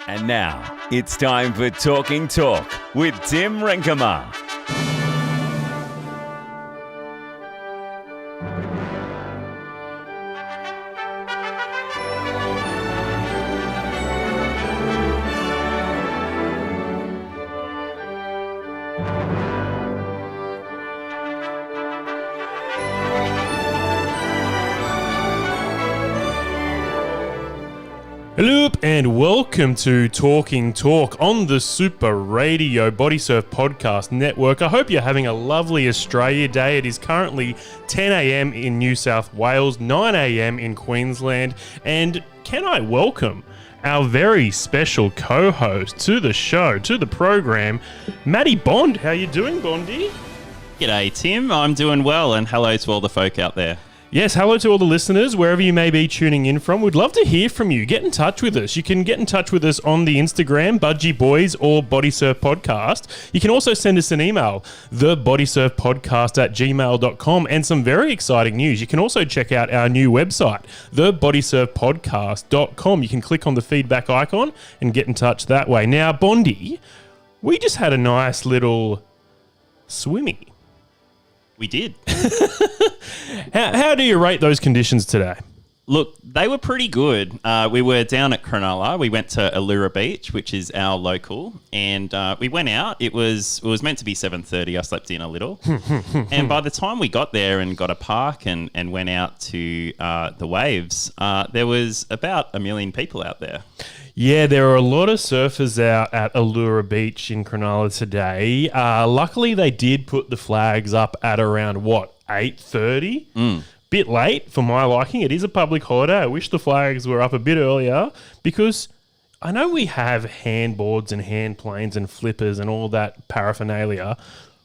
And now, it's time for Talking Talk with Tim Renkema. Hello and welcome to Talking Talk on the Super Radio Bodysurf Podcast Network. I hope you're having a lovely Australia Day. It is currently 10 a.m. in New South Wales, 9 a.m. in Queensland, and can I welcome our very special co-host to the show, to the program, Matty Bond. How you doing, Bondy? G'day, Tim. I'm doing well, and hello to all the folk out there. Yes, hello to all the listeners, wherever you may be tuning in from. We'd love to hear from you. Get in touch with us. You can get in touch with us on the Instagram, Budgie Boys or Bodysurf Podcast. You can also send us an email, thebodysurfpodcast@gmail.com, and some very exciting news. You can also check out our new website, thebodysurfpodcast.com. You can click on the feedback icon and get in touch that way. Now, Bondy, we just had a nice little swimmy. We did. How do you rate those conditions today? Look, they were pretty good. We were down at Cronulla. We went to Allura Beach, which is our local, and we went out. It was meant to be 7:30. I slept in a little. And by the time we got there and got a park and went out to the waves, there was about 1 million people out there. Yeah, there are a lot of surfers out at Allura Beach in Cronulla today. Luckily, they did put the flags up at around, 8:30? Bit late for my liking. It is a public holiday. I wish the flags were up a bit earlier because I know we have handboards and hand planes and flippers and all that paraphernalia,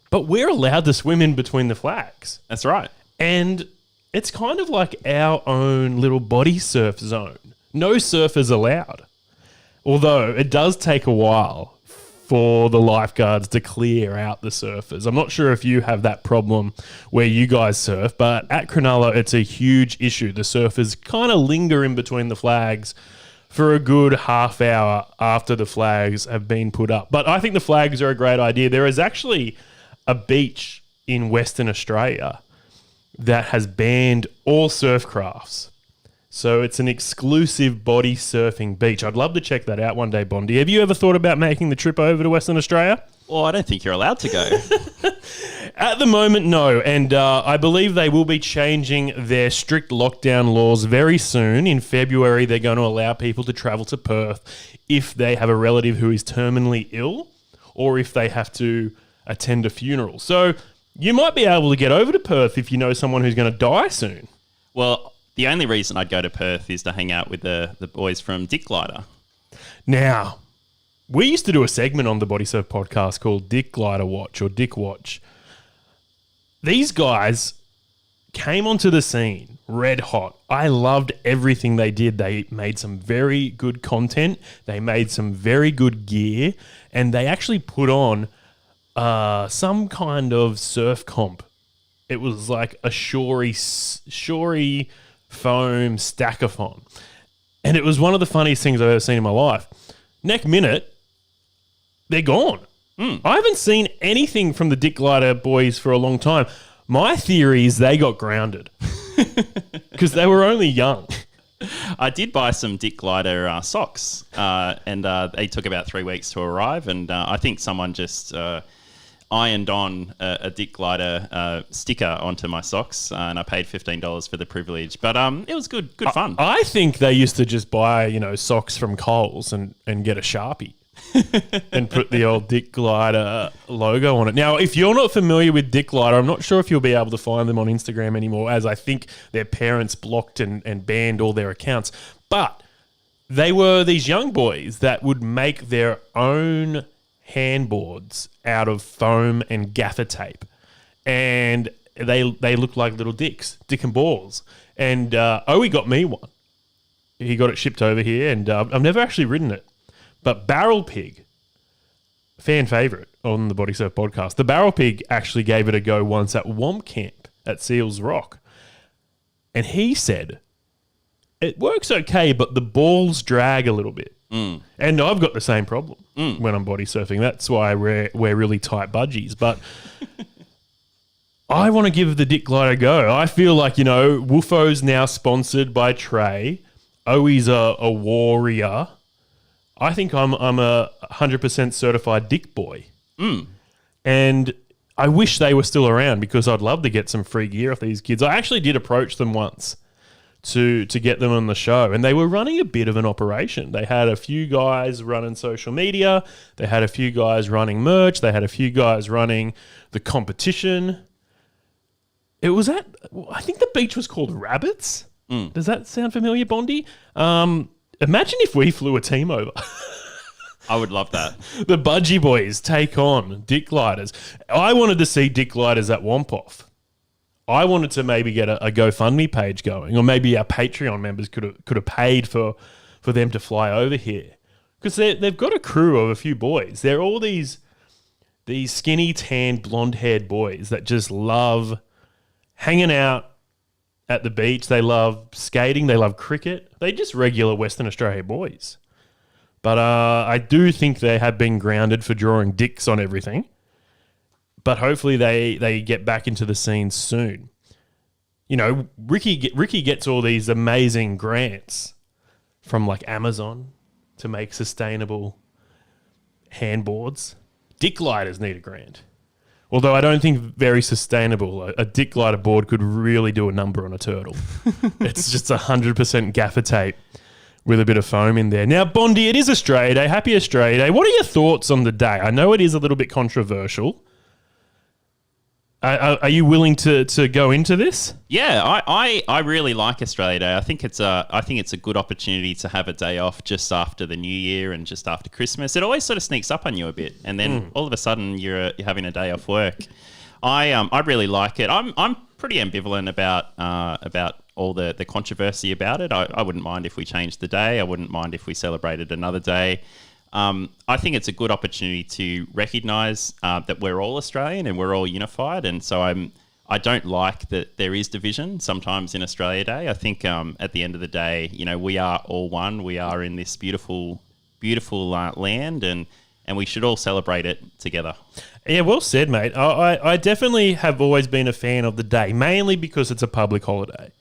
but we're allowed to swim in between the flags. That's right. And it's kind of like our own little body surf zone. No surfers allowed. Although it does take a while for the lifeguards to clear out the surfers. I'm not sure if you have that problem where you guys surf, but at Cronulla, it's a huge issue. The surfers kind of linger in between the flags for a good half hour after the flags have been put up. But I think the flags are a great idea. There is actually a beach in Western Australia that has banned all surf crafts. So it's an exclusive body surfing beach. I'd love to check that out one day, Bondy. Have you ever thought about making the trip over to Western Australia? Well, I don't think you're allowed to go. At the moment, no. And I believe they will be changing their strict lockdown laws very soon. In February, they're going to allow people to travel to Perth if they have a relative who is terminally ill or if they have to attend a funeral. So you might be able to get over to Perth if you know someone who's going to die soon. Well, the only reason I'd go to Perth is to hang out with the boys from Dick Glider. Now, we used to do a segment on the Bodysurf podcast called Dick Glider Watch or Dick Watch. These guys came onto the scene red hot. I loved everything they did. They made some very good content. They made some very good gear. And they actually put on some kind of surf comp. It was like a shory foam stackathon. And it was one of the funniest things I've ever seen in my life. Next minute, they're gone. I haven't seen anything from the Dick Glider boys for a long time. My theory is they got grounded because they were only young. I did buy some Dick Glider socks and they took about 3 weeks to arrive. And I think someone just ironed on a Dick Glider sticker onto my socks, and I paid $15 for the privilege. But it was good fun. I think they used to just buy, socks from Coles and get a Sharpie and put the old Dick Glider logo on it. Now, if you're not familiar with Dick Glider, I'm not sure if you'll be able to find them on Instagram anymore, as I think their parents blocked and banned all their accounts. But they were these young boys that would make their own handboards out of foam and gaffer tape, and they look like little dicks, dick and balls. And Owie got me one. He got it shipped over here, and I've never actually ridden it. But Barrel Pig, fan favourite on the Bodysurf podcast, the Barrel Pig actually gave it a go once at Womp Camp at Seals Rock, and he said it works okay, but the balls drag a little bit. And I've got the same problem when I'm body surfing. That's why I wear really tight budgies. But I want to give the Dick Glider a go. I feel like, Woofo's now sponsored by Trey. Owi's a warrior. I think I'm a 100% certified Dick boy. And I wish they were still around because I'd love to get some free gear off these kids. I actually did approach them once to get them on the show, and they were running a bit of an operation. They had a few guys running social media. They had a few guys running merch. They had a few guys running the competition. It was I think the beach was called Rabbits. Does that sound familiar, Bondy? Imagine if we flew a team over. I would love that. The Budgie Boys take on Dick Gliders. I wanted to see Dick Gliders at Wompoff. I wanted to maybe get a GoFundMe page going, or maybe our Patreon members could have paid for them to fly over here, because they've got a crew of a few boys. They're all these skinny, tanned, blonde-haired boys that just love hanging out at the beach. They love skating. They love cricket. They're just regular Western Australia boys. But I do think they have been grounded for drawing dicks on everything. But hopefully they get back into the scene soon. Ricky gets all these amazing grants from like Amazon to make sustainable handboards. Dick gliders need a grant. Although I don't think very sustainable. A Dick glider board could really do a number on a turtle. It's just 100% gaffer tape with a bit of foam in there. Now, Bondy, it is Australia Day. Happy Australia Day. What are your thoughts on the day? I know it is a little bit controversial. Are you willing to go into this? Yeah, I really like Australia Day. I think it's a good opportunity to have a day off just after the New Year and just after Christmas. It always sort of sneaks up on you a bit, and then all of a sudden you're having a day off work. I really like it. I'm pretty ambivalent about all the controversy about it. I wouldn't mind if we changed the day. I wouldn't mind if we celebrated another day. I think it's a good opportunity to recognise that we're all Australian and we're all unified, and so I don't like that there is division sometimes in Australia Day. I think at the end of the day, we are all one. We are in this beautiful, beautiful land, and we should all celebrate it together. Yeah, well said, mate. I definitely have always been a fan of the day, mainly because it's a public holiday.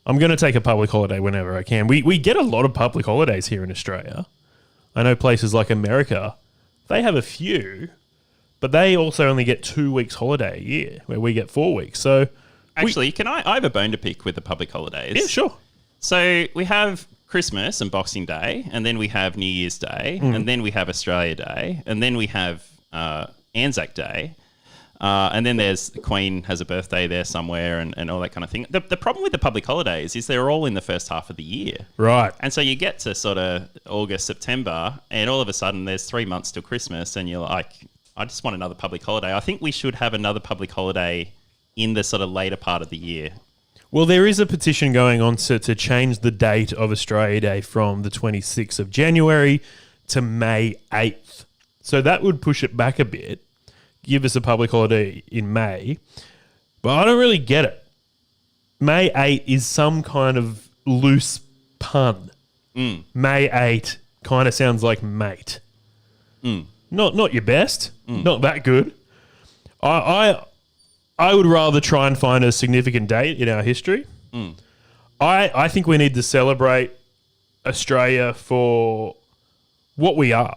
I'm going to take a public holiday whenever I can. We get a lot of public holidays here in Australia. I know places like America, they have a few, but they also only get 2 weeks holiday a year, where we get 4 weeks. So, actually, I have a bone to pick with the public holidays. Yeah, sure. So we have Christmas and Boxing Day, and then we have New Year's Day, and then we have Australia Day, and then we have Anzac Day. And then there's the Queen has a birthday there somewhere and all that kind of thing. The problem with the public holidays is they're all in the first half of the year. Right. And so you get to sort of August, September, and all of a sudden there's 3 months till Christmas, and you're like, I just want another public holiday. I think we should have another public holiday in the sort of later part of the year. Well, there is a petition going on to change the date of Australia Day from the 26th of January to May 8th. So that would push it back a bit. Give us a public holiday in May, but I don't really get it. May 8 is some kind of loose pun. May 8 kind of sounds like mate. Not your best, not that good. I would rather try and find a significant date in our history. I think we need to celebrate Australia for what we are.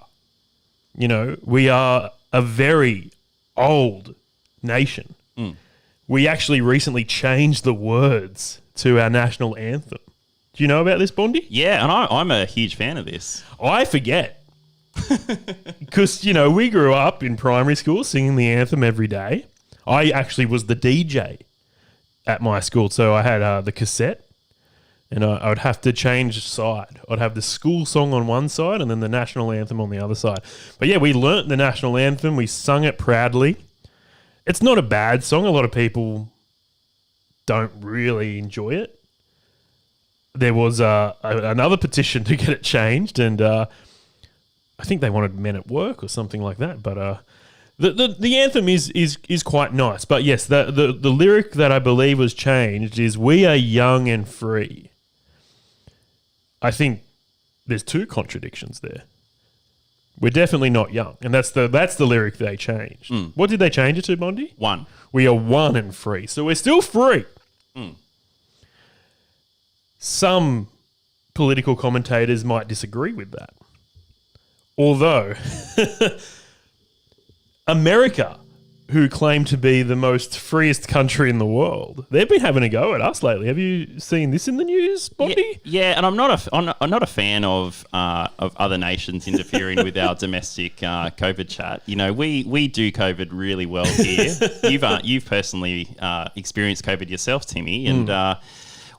We are a very old nation. We actually recently changed the words to our national anthem. Do you know about this, Bondy? Yeah, and I'm a huge fan of this. I forget. Because, we grew up in primary school singing the anthem every day. I actually was the DJ at my school, so I had the cassette, and I would have to change side. I'd have the school song on one side and then the national anthem on the other side. But yeah, we learnt the national anthem. We sung it proudly. It's not a bad song. A lot of people don't really enjoy it. There was another petition to get it changed, and I think they wanted Men at Work or something like that. But the anthem is quite nice. But yes, the lyric that I believe was changed is "We are young and free." I think there's two contradictions there. We're definitely not young, and that's the lyric they changed. What did they change it to, Bondy? 1. We are 1 and free, so we're still free. Some political commentators might disagree with that. Although, America, who claim to be the most freest country in the world, they've been having a go at us lately. Have you seen this in the news, Bondy? Yeah, and I'm not a fan of other nations interfering with our domestic COVID chat. You know, we do COVID really well here. You've personally experienced COVID yourself, Timmy, and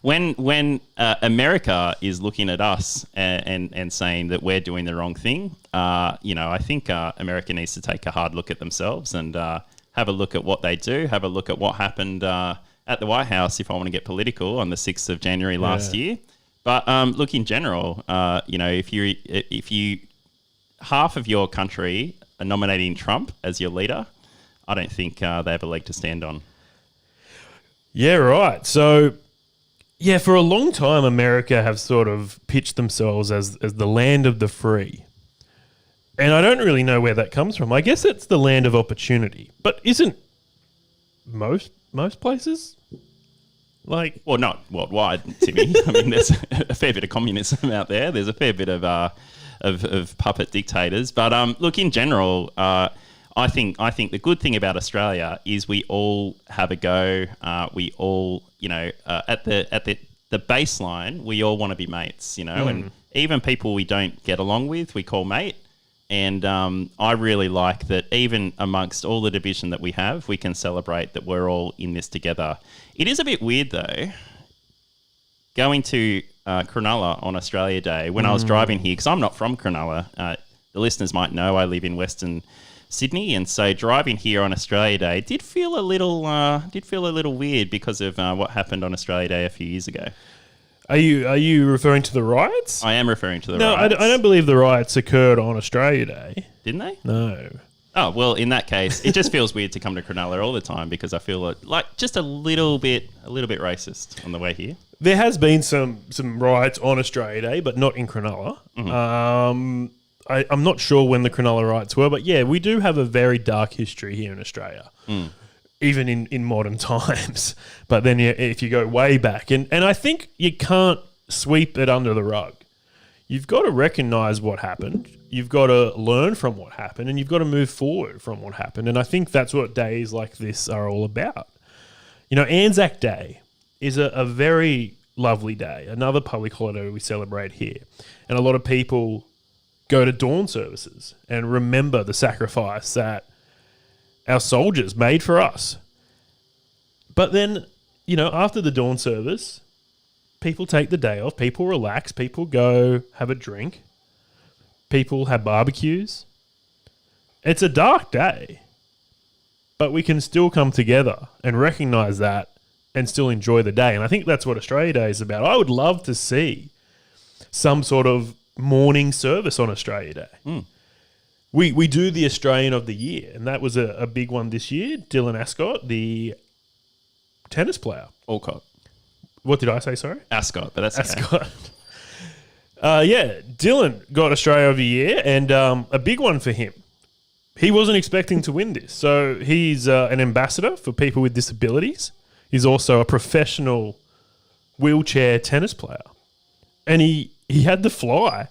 when America is looking at us and saying that we're doing the wrong thing, I think America needs to take a hard look at themselves and have a look at what they do, have a look at what happened at the White House, if I want to get political, on the 6th of January last year. But look, in general, if you half of your country are nominating Trump as your leader, I don't think they have a leg to stand on. Yeah, right. So, yeah, for a long time, America have sort of pitched themselves as the land of the free. And I don't really know where that comes from. I guess it's the land of opportunity. But isn't most places? Like, well, not worldwide, Timmy. I mean, there's a fair bit of communism out there. There's a fair bit of puppet dictators. But look, in general, I think the good thing about Australia is we all have a go. We all, at the baseline, we all want to be mates, and even people we don't get along with, we call mate. And I really like that even amongst all the division that we have, we can celebrate that we're all in this together. It is a bit weird, though, going to Cronulla on Australia Day when I was driving here, because I'm not from Cronulla. The listeners might know I live in Western Sydney, and so driving here on Australia Day did feel a little weird because of what happened on Australia Day a few years ago. Are you referring to the riots? I am referring to the riots. riots. No, I don't believe the riots occurred on Australia Day. Didn't they? No. Oh, well, in that case, it just feels weird to come to Cronulla all the time because I feel like just a little bit racist on the way here. There has been some riots on Australia Day, but not in Cronulla. I'm not sure when the Cronulla riots were, but yeah, we do have a very dark history here in Australia. Even in modern times. But then if you go way back, and I think you can't sweep it under the rug. You've got to recognise what happened. You've got to learn from what happened, and you've got to move forward from what happened. And I think that's what days like this are all about. Anzac Day is a very lovely day, another public holiday we celebrate here. And a lot of people go to dawn services and remember the sacrifice that our soldiers made for us. But then, after the dawn service, people take the day off, people relax, people go have a drink, people have barbecues. It's a dark day, but we can still come together and recognise that and still enjoy the day. And I think that's what Australia Day is about. I would love to see some sort of morning service on Australia Day. We do the Australian of the Year, and that was a big one this year. Dylan Ascott, the tennis player. Alcott. What did I say, sorry? Ascott, but that's okay. Ascott. Dylan got Australia of the Year, and a big one for him. He wasn't expecting to win this. So he's an ambassador for people with disabilities. He's also a professional wheelchair tennis player. And he had to fly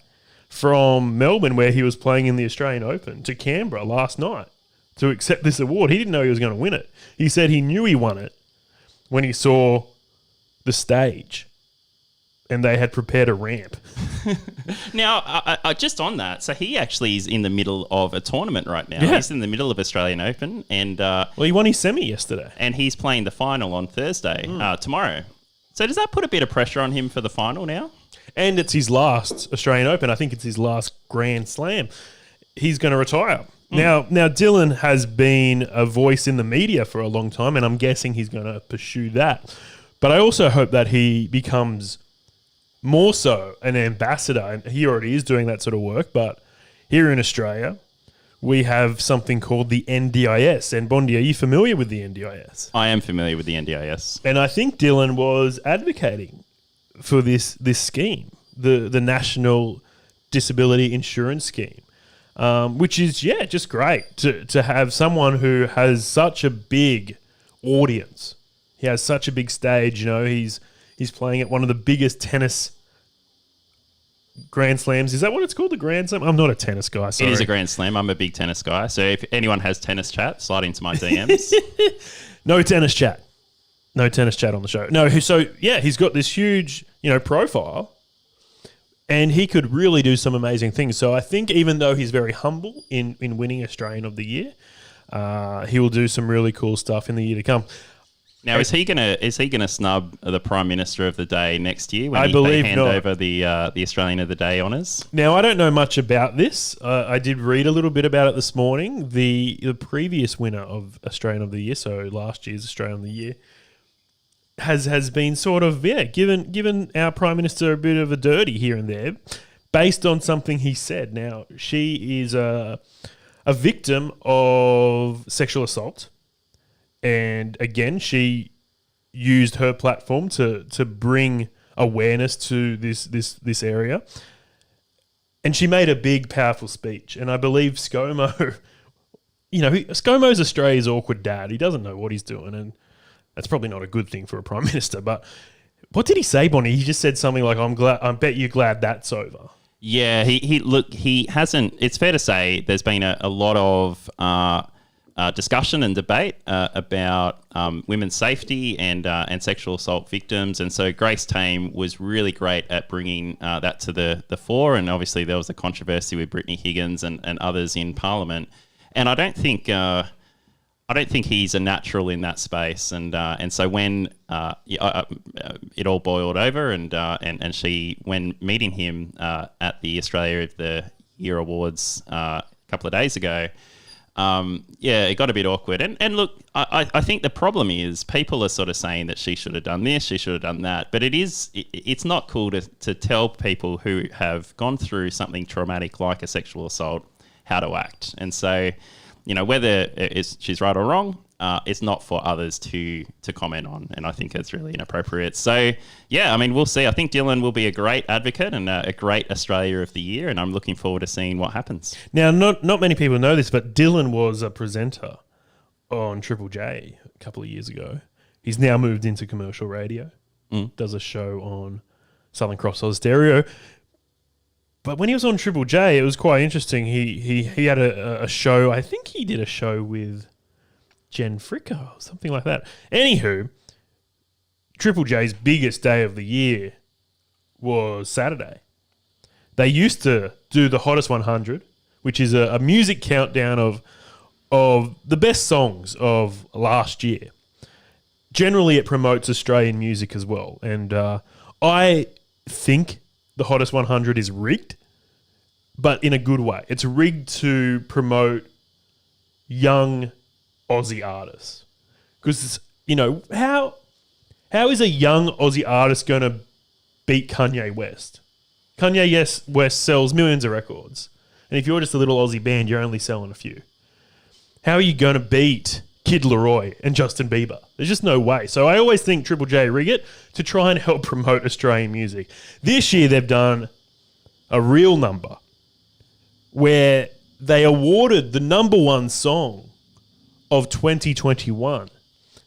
from Melbourne, where he was playing in the Australian Open, to Canberra last night to accept this award. He didn't know he was going to win it. He said he knew he won it when he saw the stage and they had prepared a ramp. Now, I just on that, so he actually is in the middle of a tournament right now. Yeah. He's in the middle of Australian Open, and he won his semi yesterday. And he's playing the final on Thursday, tomorrow. So does that put a bit of pressure on him for the final now? And it's his last Australian Open. I think it's his last Grand Slam. He's going to retire. Now, Dylan has been a voice in the media for a long time, and I'm guessing he's going to pursue that. But I also hope that he becomes more so an ambassador, and he already is doing that sort of work. But here in Australia, we have something called the NDIS. And Bondy, are you familiar with the NDIS? I am familiar with the NDIS. And I think Dylan was advocating for this scheme, the National disability insurance scheme, which is, just great to have someone who has such a big audience. He has such a big stage. He's playing at one of the biggest tennis Grand Slams. Is that what it's called, the Grand Slam? I'm not a tennis guy, sorry. It is a Grand Slam. I'm a big tennis guy. So if anyone has tennis chat, slide into my DMs. No tennis chat. No tennis chat on the show. No, he's got this huge, profile, and he could really do some amazing things. So I think even though he's very humble in winning Australian of the Year, he will do some really cool stuff in the year to come. Now, is he gonna snub the Prime Minister of the Day next year when they hand over the Australian of the Day honours? Now, I don't know much about this. I did read a little bit about it this morning. The previous winner of Australian of the Year, so last year's Australian of the Year, has been sort of given our Prime Minister a bit of a dirty here and there, based on something he said. Now, she is a victim of sexual assault. And again, she used her platform to bring awareness to this area. And she made a big, powerful speech. And I believe ScoMo, ScoMo's Australia's awkward dad. He doesn't know what he's doing. And that's probably not a good thing for a Prime Minister. But what did he say, Bonnie? He just said something like, I bet you're glad that's over. Yeah, he hasn't. It's fair to say there's been a lot of discussion and debate about women's safety and sexual assault victims. And so Grace Tame was really great at bringing that to the fore. And obviously there was a controversy with Brittany Higgins and others in Parliament. And I don't think he's a natural in that space. And so when it all boiled over and she, when meeting him at the Australia of the Year Awards a couple of days ago, it got a bit awkward. And look, I think the problem is people are sort of saying that she should have done this, she should have done that. But it's not cool to tell people who have gone through something traumatic like a sexual assault how to act. And so, whether she's right or wrong, it's not for others to comment on. And I think it's really inappropriate. So, we'll see. I think Dylan will be a great advocate and a great Australia of the Year. And I'm looking forward to seeing what happens. Now, not many people know this, but Dylan was a presenter on Triple J a couple of years ago. He's now moved into commercial radio, does a show on Southern Cross Oz Stereo. But when he was on Triple J, it was quite interesting. He had a show. I think he did a show with Jen Fricker or something like that. Anywho, Triple J's biggest day of the year was Saturday. They used to do the Hottest 100, which is a music countdown of the best songs of last year. Generally, it promotes Australian music as well. And I think the Hottest 100 is rigged, but in a good way. It's rigged to promote young Aussie artists. Because, how is a young Aussie artist going to beat Kanye West? Kanye West sells millions of records. And if you're just a little Aussie band, you're only selling a few. How are you going to beat Kid Laroi and Justin Bieber? There's just no way. So I always think Triple J rig it to try and help promote Australian music. This year they've done a real number where they awarded the number one song of 2021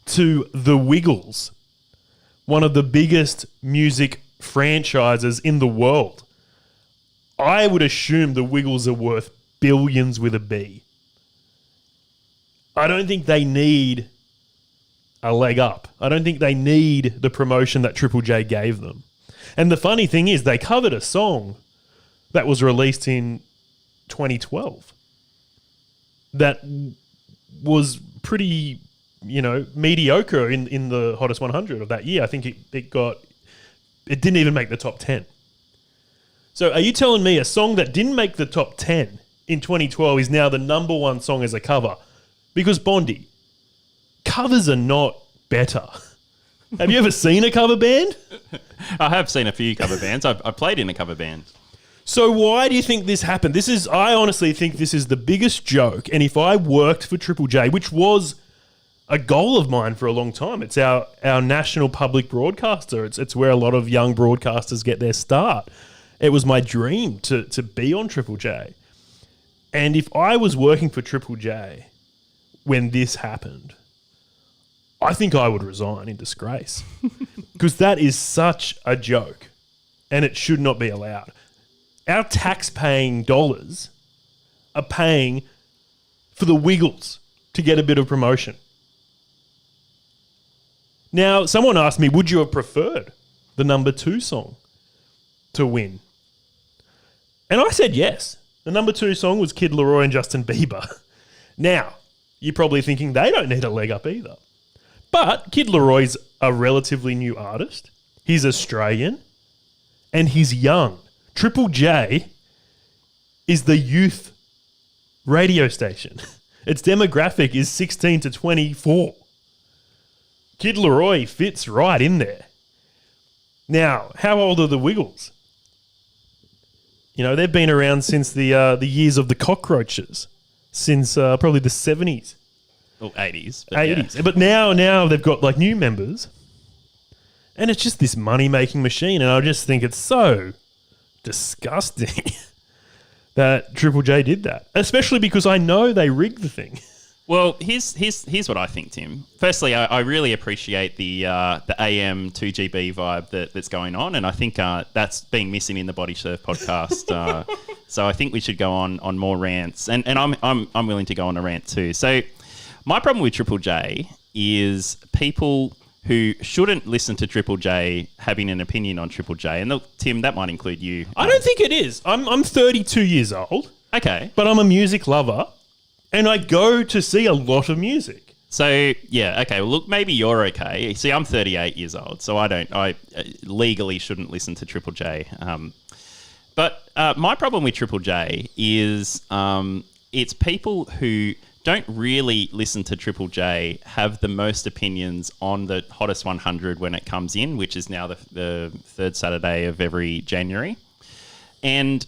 to The Wiggles, one of the biggest music franchises in the world. I would assume The Wiggles are worth billions with a B. I don't think they need a leg up. I don't think they need the promotion that Triple J gave them. And the funny thing is they covered a song that was released in 2012 that was pretty, mediocre in the Hottest 100 of that year. I think it didn't even make the top 10. So are you telling me a song that didn't make the top 10 in 2012 is now the number one song as a cover? Because Bondy, covers are not better. Have you ever seen a cover band? I have seen a few cover bands. I played in a cover band. So why do you think this happened? I honestly think this is the biggest joke. And if I worked for Triple J, which was a goal of mine for a long time, it's our national public broadcaster. It's where a lot of young broadcasters get their start. It was my dream to be on Triple J. And if I was working for Triple J when this happened, I think I would resign in disgrace because that is such a joke and it should not be allowed. Our tax-paying dollars are paying for the Wiggles to get a bit of promotion. Now, someone asked me, would you have preferred the number 2 song to win? And I said yes. The number 2 song was Kid Laroi and Justin Bieber. Now, you're probably thinking they don't need a leg up either. But Kid Laroi's a relatively new artist. He's Australian and he's young. Triple J is the youth radio station. Its demographic is 16 to 24. Kid Laroi fits right in there. Now, how old are the Wiggles? You know, they've been around since the years of the Cockroaches, since probably the 70s. Well, 80s. 80s. Yeah. But now they've got like new members. And it's just this money-making machine. And I just think it's so disgusting that Triple J did that. Especially because I know they rigged the thing. Well, here's what I think, Tim. Firstly, I really appreciate the AM 2GB vibe that's going on, and I think that's been missing in the Bodysurf podcast. So I think we should go on more rants, and I'm willing to go on a rant too. So my problem with Triple J is people who shouldn't listen to Triple J having an opinion on Triple J, and look, Tim, that might include you. I don't think it is. I'm 32 years old. Okay, but I'm a music lover. And I go to see a lot of music. So, yeah, okay. Well, look, maybe you're okay. See, I'm 38 years old, so I legally shouldn't listen to Triple J. But my problem with Triple J is it's people who don't really listen to Triple J have the most opinions on the Hottest 100 when it comes in, which is now the third Saturday of every January. And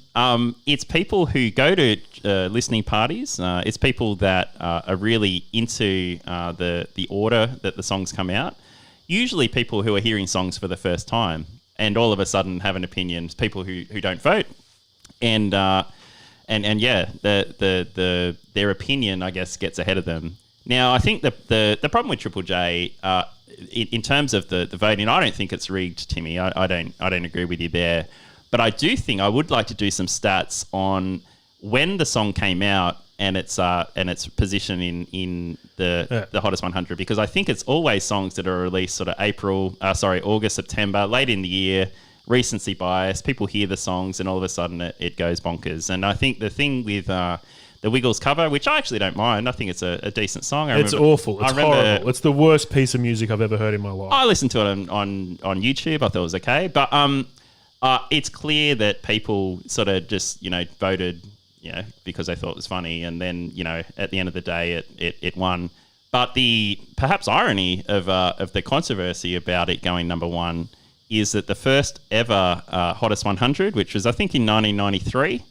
it's people who go to listening parties. It's people that are really into the order that the songs come out. Usually people who are hearing songs for the first time and all of a sudden have an opinion. It's people who don't vote. And yeah, their opinion, I guess, gets ahead of them. Now, I think the problem with Triple J, in terms of the voting, I don't think it's rigged, Timmy. I don't agree with you there. But I do think I would like to do some stats on when the song came out and its position in the Hottest 100, because I think it's always songs that are released sort of August, September, late in the year, recency bias. People hear the songs and all of a sudden it goes bonkers. And I think the thing with the Wiggles cover, which I actually don't mind, I think it's a decent song. It's awful. It's horrible. It's the worst piece of music I've ever heard in my life. I listened to it on YouTube. I thought it was okay, but it's clear that people sort of just, voted, because they thought it was funny. And then, at the end of the day, it won. But the perhaps irony of the controversy about it going number 1 is that the first ever Hottest 100, which was, I think, in 1993,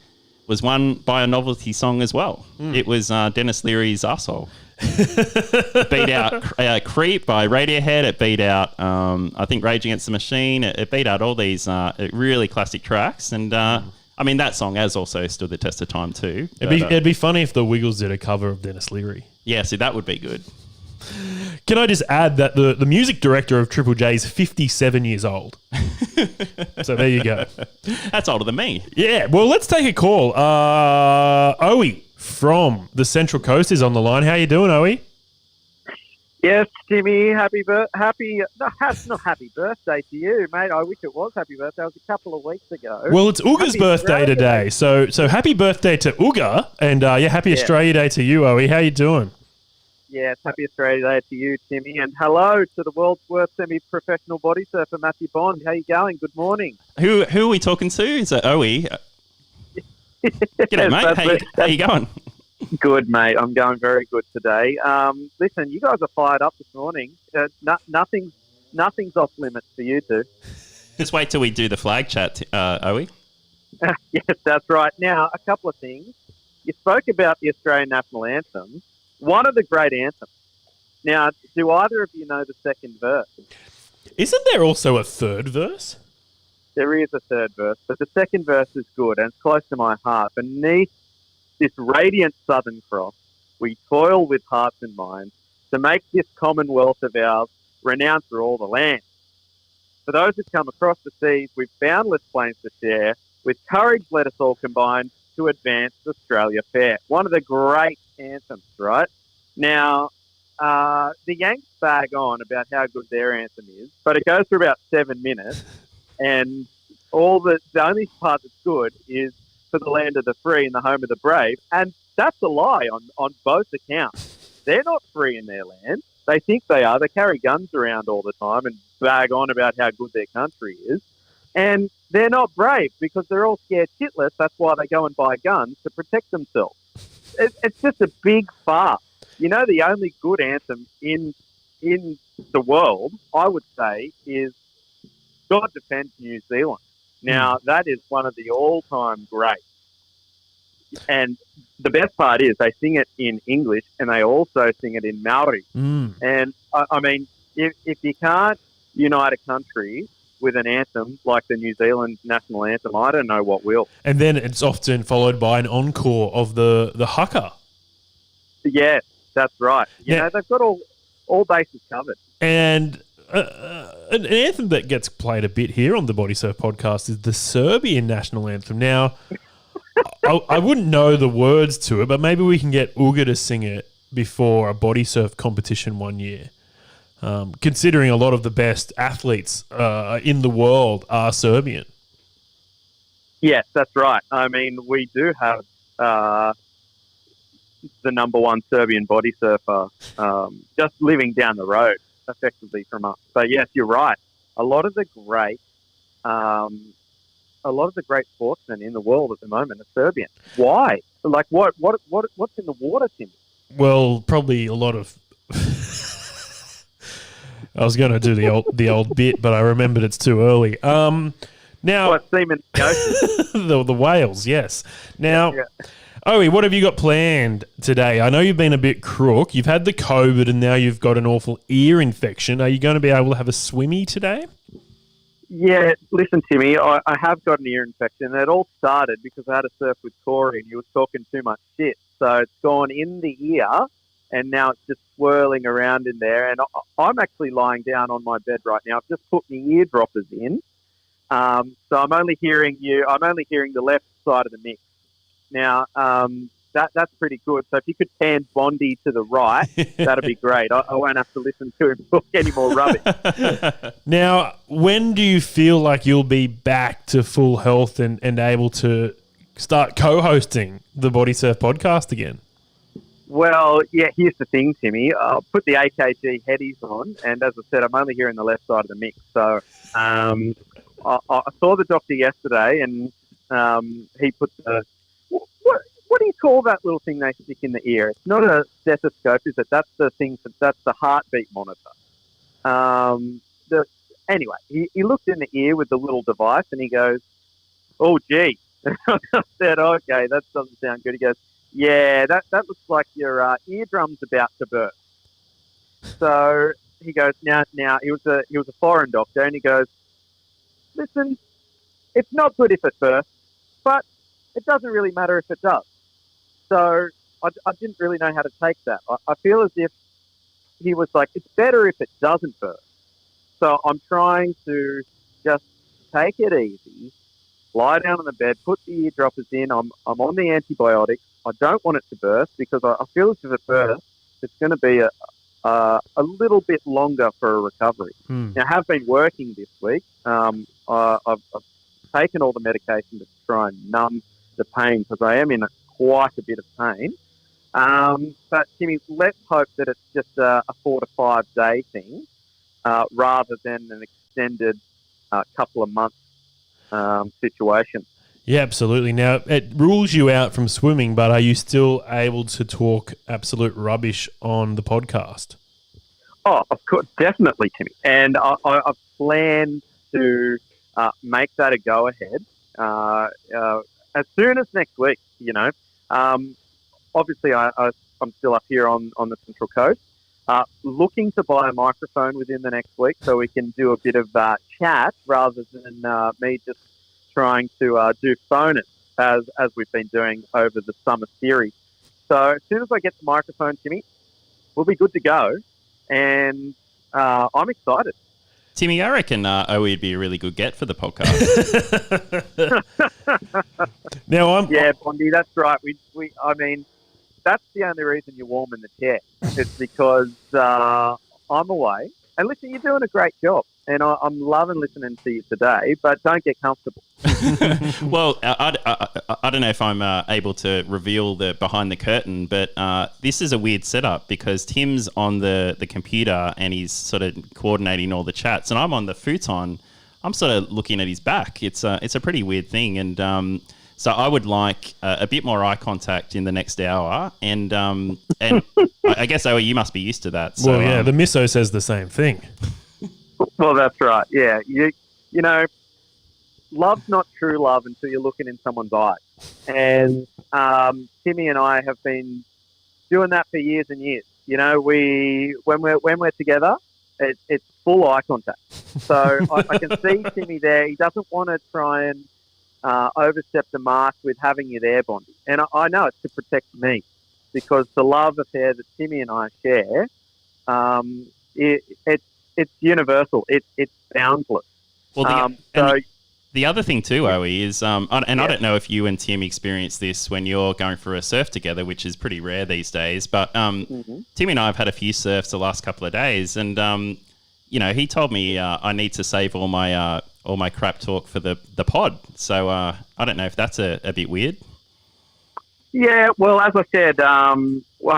was won by a novelty song as well. It was Dennis Leary's Arsehole. It beat out Creep by Radiohead. It beat out, I think, Rage Against the Machine. It beat out all these really classic tracks. And, I mean, that song has also stood the test of time too. It'd be funny if the Wiggles did a cover of Dennis Leary. Yeah, see, that would be good. Can I just add that the music director of Triple J is 57 years old? So there you go. That's older than me. Yeah, well, let's take a call. Owie from the Central Coast is on the line. How you doing, Owie? Yes, Timmy. Not happy birthday to you, mate. I wish it was happy birthday. It was a couple of weeks ago. Well, it's Uga's birthday today, so happy birthday to Uga, and happy Australia Day to you, Owie. How you doing? Yes, happy Australia Day to you, Timmy, and hello to the world's worst semi-professional body surfer, Matthew Bond. How you going? Good morning. Who are we talking to? Is it Owie? G'day, mate. How you going? Good, mate. I'm going very good today. Listen, you guys are fired up this morning. Nothing's off limits for you two. Just wait till we do the flag chat, Owie. Yes, that's right. Now, a couple of things. You spoke about the Australian National Anthem. One of the great anthems. Now, do either of you know the second verse? Isn't there also a third verse? there is a third verse, but the second verse is good and it's close to my heart. Beneath this radiant Southern Cross, we toil with hearts and minds to make this commonwealth of ours renowned through all the land. For those who come across the seas, with boundless plains to share, with courage let us all combine to advance Australia fair. One of the great anthems, right? Now, the Yanks bag on about how good their anthem is, but it goes for about 7 minutes, and the only part that's good is for the land of the free and the home of the brave, and that's a lie on both accounts. They're not free in their land. They think they are. They carry guns around all the time and bag on about how good their country is. And they're not brave because they're all scared shitless. That's why they go and buy guns to protect themselves. It's just a big farce. You know, the only good anthem in the world, I would say, is God Defend New Zealand. Now, that is one of the all-time greats. And the best part is they sing it in English and they also sing it in Maori. And, I mean, if you can't unite a country with an anthem like the New Zealand national anthem, I don't know what will. And then it's often followed by an encore of the haka. Yes, that's right. You know, they've got all bases covered. And an anthem that gets played a bit here on the Bodysurf podcast is the Serbian national anthem. Now, I wouldn't know the words to it, but maybe we can get Uga to sing it before a Bodysurf competition one year. Considering a lot of the best athletes in the world are Serbian. Yes, that's right. I mean, we do have the number one Serbian body surfer just living down the road, effectively, from us. So yes, you're right. A lot of the great sportsmen in the world at the moment are Serbian. Why? Like, what's in the water, Tim? Well, probably a lot of. I was going to do the old bit, but I remembered it's too early. Now, semen in the ocean? the whales, yes. Now, yeah. Owie, what have you got planned today? I know you've been a bit crook. You've had the COVID and now you've got an awful ear infection. Are you going to be able to have a swimmy today? Yeah, listen, Timmy, I have got an ear infection. It all started because I had a surf with Corey and he was talking too much shit. So it's gone in the ear and now it's just swirling around in there. And I'm actually lying down on my bed right now. I've just put my eardroppers in. So I'm only hearing you. I'm only hearing the left side of the mix. Now, that's pretty good. So if you could pan Bondy to the right, that'd be great. I won't have to listen to him talk any more rubbish. Now, when do you feel like you'll be back to full health and able to start co-hosting the Bodysurf podcast again? Well, yeah, here's the thing, Timmy. I'll put the AKG headies on, and as I said, I'm only hearing the left side of the mix. So I saw the doctor yesterday, and he put the... What do you call that little thing they stick in the ear? It's not a stethoscope, is it? That's the thing. That's the heartbeat monitor. Anyway, he looked in the ear with the little device, and he goes, "Oh, gee." I said, "Okay, that doesn't sound good." He goes, "Yeah, that looks like your eardrum's about to burst." So he goes, "Now he was a foreign doctor, and he goes, listen, it's not good if it bursts, but it doesn't really matter if it does." So I didn't really know how to take that. I feel as if he was like, it's better if it doesn't burst. So I'm trying to just take it easy, lie down on the bed, put the eardroppers in. I'm on the antibiotics. I don't want it to burst because I feel as if it bursts, it's going to be a little bit longer for a recovery. Now, I have been working this week. I've taken all the medication to try and numb the pain because I am in quite a bit of pain. But, Timmy, let's hope that it's just a 4 to 5 day thing rather than an extended couple of months situation. Yeah, absolutely. Now, it rules you out from swimming, but are you still able to talk absolute rubbish on the podcast? Oh, of course, definitely, Timmy. And I've planned to make that a go-ahead as soon as next week, you know. Obviously, I'm still up here on the Central Coast, looking to buy a microphone within the next week so we can do a bit of chat rather than me just trying to do phone it as we've been doing over the summer series. So as soon as I get the microphone, Timmy, we'll be good to go. And I'm excited. Timmy, I reckon Owie would be a really good get for the podcast. Yeah, Bondy, that's right. I mean, that's the only reason you're warm in the chair. It's because I'm away. And listen, you're doing a great job. And I'm loving listening to you today, but don't get comfortable. Well, I don't know if I'm able to reveal the behind the curtain, but this is a weird setup because Tim's on the computer and he's sort of coordinating all the chats, and I'm on the futon. I'm sort of looking at his back. It's a pretty weird thing, and so I would like a bit more eye contact in the next hour, and I guess you must be used to that. So, well, yeah, the misso says the same thing. Well, that's right. Yeah, you know, love's not true love until you're looking in someone's eyes. And Timmy and I have been doing that for years and years. You know, when we're together, it's full eye contact. So I can see Timmy there. He doesn't want to try and overstep the mark with having you there, Bondy. And I know it's to protect me because the love affair that Timmy and I share, it's universal. It's boundless. Well, the other thing too, Owie, is I don't know if you and Tim experience this when you're going for a surf together, which is pretty rare these days. But Tim and I have had a few surfs the last couple of days, and he told me I need to save all my crap talk for the pod. So I don't know if that's a bit weird. Yeah, well, as I said, I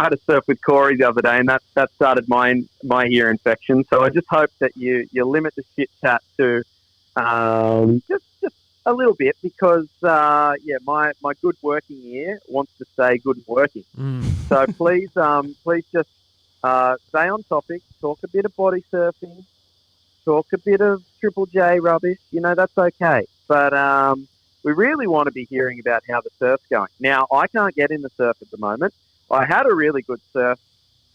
had a surf with Corey the other day, and that started my ear infection. So I just hope that you limit the shit chat to just a little bit because, my good working ear wants to stay good and working. So please just stay on topic, talk a bit of body surfing, talk a bit of Triple J rubbish. That's okay. But we really want to be hearing about how the surf's going. Now, I can't get in the surf at the moment. I had a really good surf,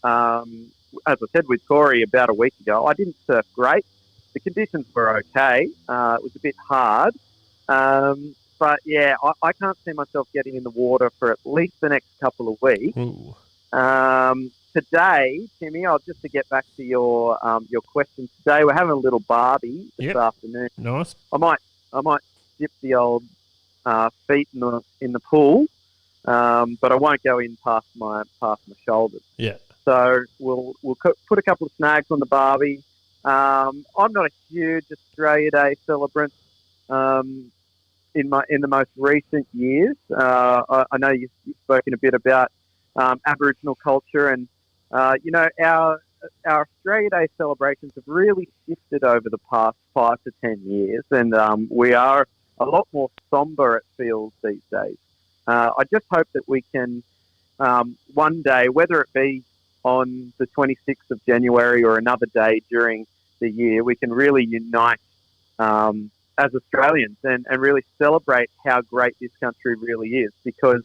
as I said, with Corey about a week ago. I didn't surf great. The conditions were okay. It was a bit hard. But, yeah, I can't see myself getting in the water for at least the next couple of weeks. Today, Timmy, just to get back to your question today, we're having a little barbie this afternoon. Nice. I might dip the old feet in the pool, but I won't go in past my shoulders. Yeah. So we'll put a couple of snags on the barbie. I'm not a huge Australia Day celebrant. In the most recent years, I know you've spoken a bit about Aboriginal culture, and our Australia Day celebrations have really shifted over the past 5 to 10 years, and we are a lot more somber, it feels, these days. I just hope that we can one day, whether it be on the 26th of January or another day during the year, we can really unite as Australians and really celebrate how great this country really is. Because,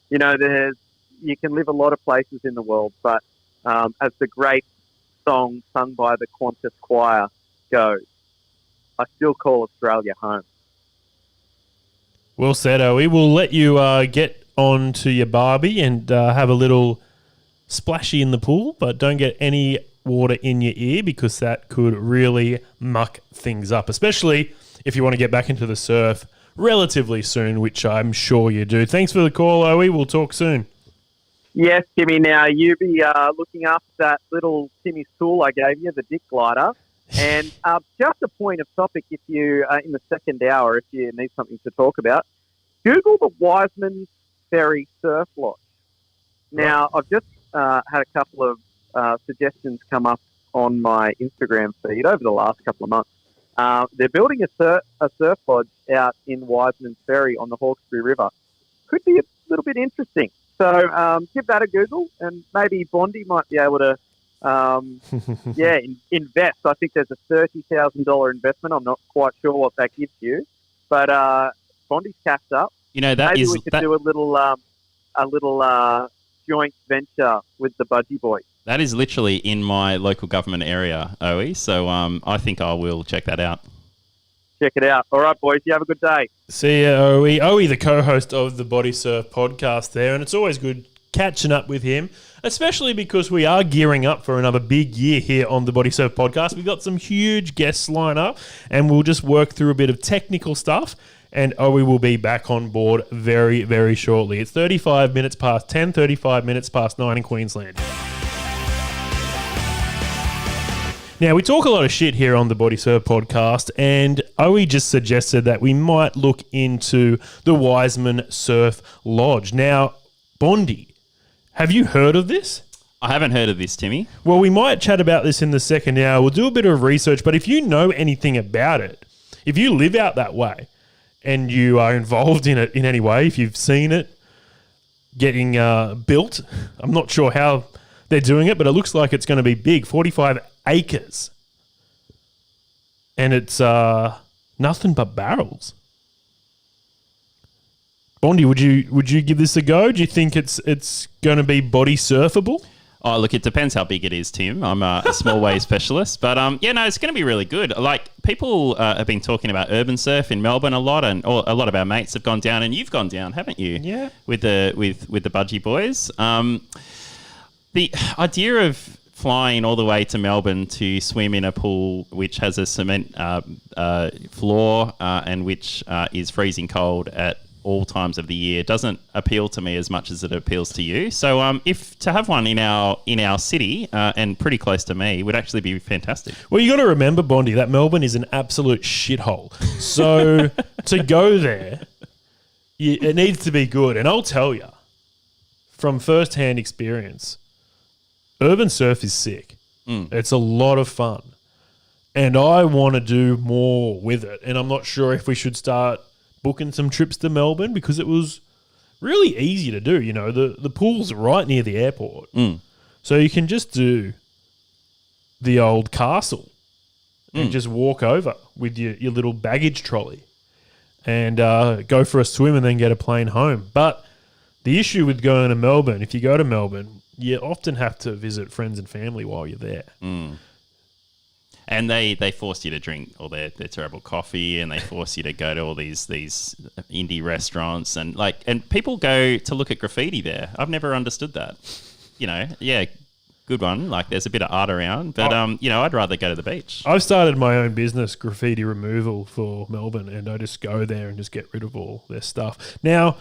you can live a lot of places in the world, but as the great song sung by the Qantas Choir goes, I still call Australia home. Well said, Owie. We'll let you get on to your barbie and have a little splashy in the pool, but don't get any water in your ear because that could really muck things up, especially if you want to get back into the surf relatively soon, which I'm sure you do. Thanks for the call, Owie. We'll talk soon. Yes, Timmy. Now, you be looking after that little Timmy's tool I gave you, the Dick Glider. And just a point of topic, if you in the second hour, if you need something to talk about, Google the Wiseman Ferry Surf Lodge. Now, I've just had a couple of suggestions come up on my Instagram feed over the last couple of months. They're building a surf lodge out in Wiseman Ferry on the Hawkesbury River. Could be a little bit interesting. So give that a Google, and maybe Bondy might be able to invest. I think there's a $30,000 investment. I'm not quite sure what that gives you, but Bondy's cashed up. Maybe we could do a little joint venture with the Budgie Boys. That is literally in my local government area, Owie. So I think I will check that out. Check it out. All right, boys. You have a good day. See ya, Owie. Owie, the co-host of the Bodysurf Podcast there, and it's always good catching up with him, especially because we are gearing up for another big year here on the Bodysurf Podcast. We've got some huge guests lined up, and we'll just work through a bit of technical stuff, and Owie will be back on board very, very shortly. It's 35 minutes past 10, 35 minutes past 9 in Queensland. Now, we talk a lot of shit here on the Bodysurf Podcast, and Owie just suggested that we might look into the Wiseman Surf Lodge. Now, Bondy, have you heard of this? I haven't heard of this, Timmy. Well, we might chat about this in the second hour. We'll do a bit of research, but if you know anything about it, if you live out that way and you are involved in it in any way, if you've seen it getting built, I'm not sure how they're doing it, but it looks like it's going to be big, 45 acres. And it's nothing but barrels. Bondy, would you give this a go? Do you think it's going to be body surfable? Oh, look, it depends how big it is, Tim. I'm a small wave specialist. But, it's going to be really good. Like, people have been talking about urban surf in Melbourne a lot, and a lot of our mates have gone down, and you've gone down, haven't you? Yeah. With the Budgie boys. The idea of flying all the way to Melbourne to swim in a pool which has a cement floor and which is freezing cold at all times of the year doesn't appeal to me as much as it appeals to you. So if to have one in our city and pretty close to me would actually be fantastic. Well, you got to remember, Bondy, that Melbourne is an absolute shithole. So to go there, it needs to be good. And I'll tell you, from first-hand experience, urban surf is sick. It's a lot of fun. And I want to do more with it. And I'm not sure if we should start booking some trips to Melbourne because it was really easy to do. You know, the pool's right near the airport. So you can just do the old castle and just walk over with your little baggage trolley and go for a swim and then get a plane home. But the issue with going to Melbourne, if you go to Melbourne, you often have to visit friends and family while you're there. And they force you to drink all their terrible coffee, and they force you to go to all these indie restaurants, and people go to look at graffiti there. I've never understood that. You know, yeah, good one. Like, there's a bit of art around, but I'd rather go to the beach. I've started my own business, graffiti removal for Melbourne, and I just go there and just get rid of all their stuff. Now,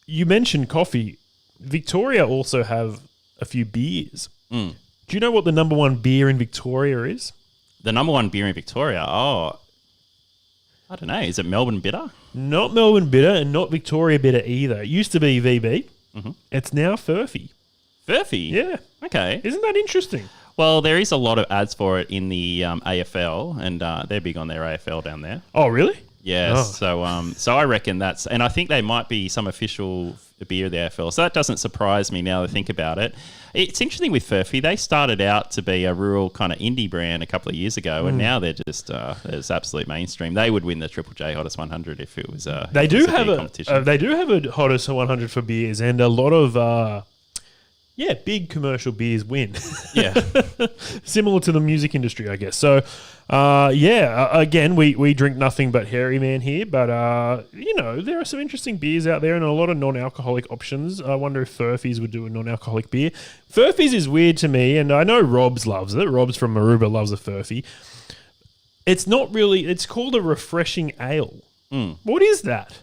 you mentioned coffee. Victoria also have a few beers. Do you know what the number one beer in Victoria is? The number one beer in Victoria? Oh, I don't know. Is it Melbourne Bitter? Not Melbourne Bitter and not Victoria Bitter either. It used to be VB. It's now Furphy. Furphy? Yeah. Okay. Isn't that interesting? Well, there is a lot of ads for it in the AFL, and they're big on their AFL down there. Oh, really? Yeah. So I reckon that's... And I think they might be some official beer of the AFL. So that doesn't surprise me now to think about it. It's interesting with Furphy. They started out to be a rural kind of indie brand a couple of years ago, and now they're just it's absolute mainstream. They would win the Triple J Hottest 100 if it was a They do have competition. They do have a Hottest 100 for beers, and a lot of big commercial beers win. Yeah. Similar to the music industry, I guess. So, again, we drink nothing but Hairy Man here, but, there are some interesting beers out there and a lot of non-alcoholic options. I wonder if Furphy's would do a non-alcoholic beer. Furphy's is weird to me, and I know Robs loves it. Robs from Maroubra loves a Furphy. It's not really... It's called a refreshing ale. What is that?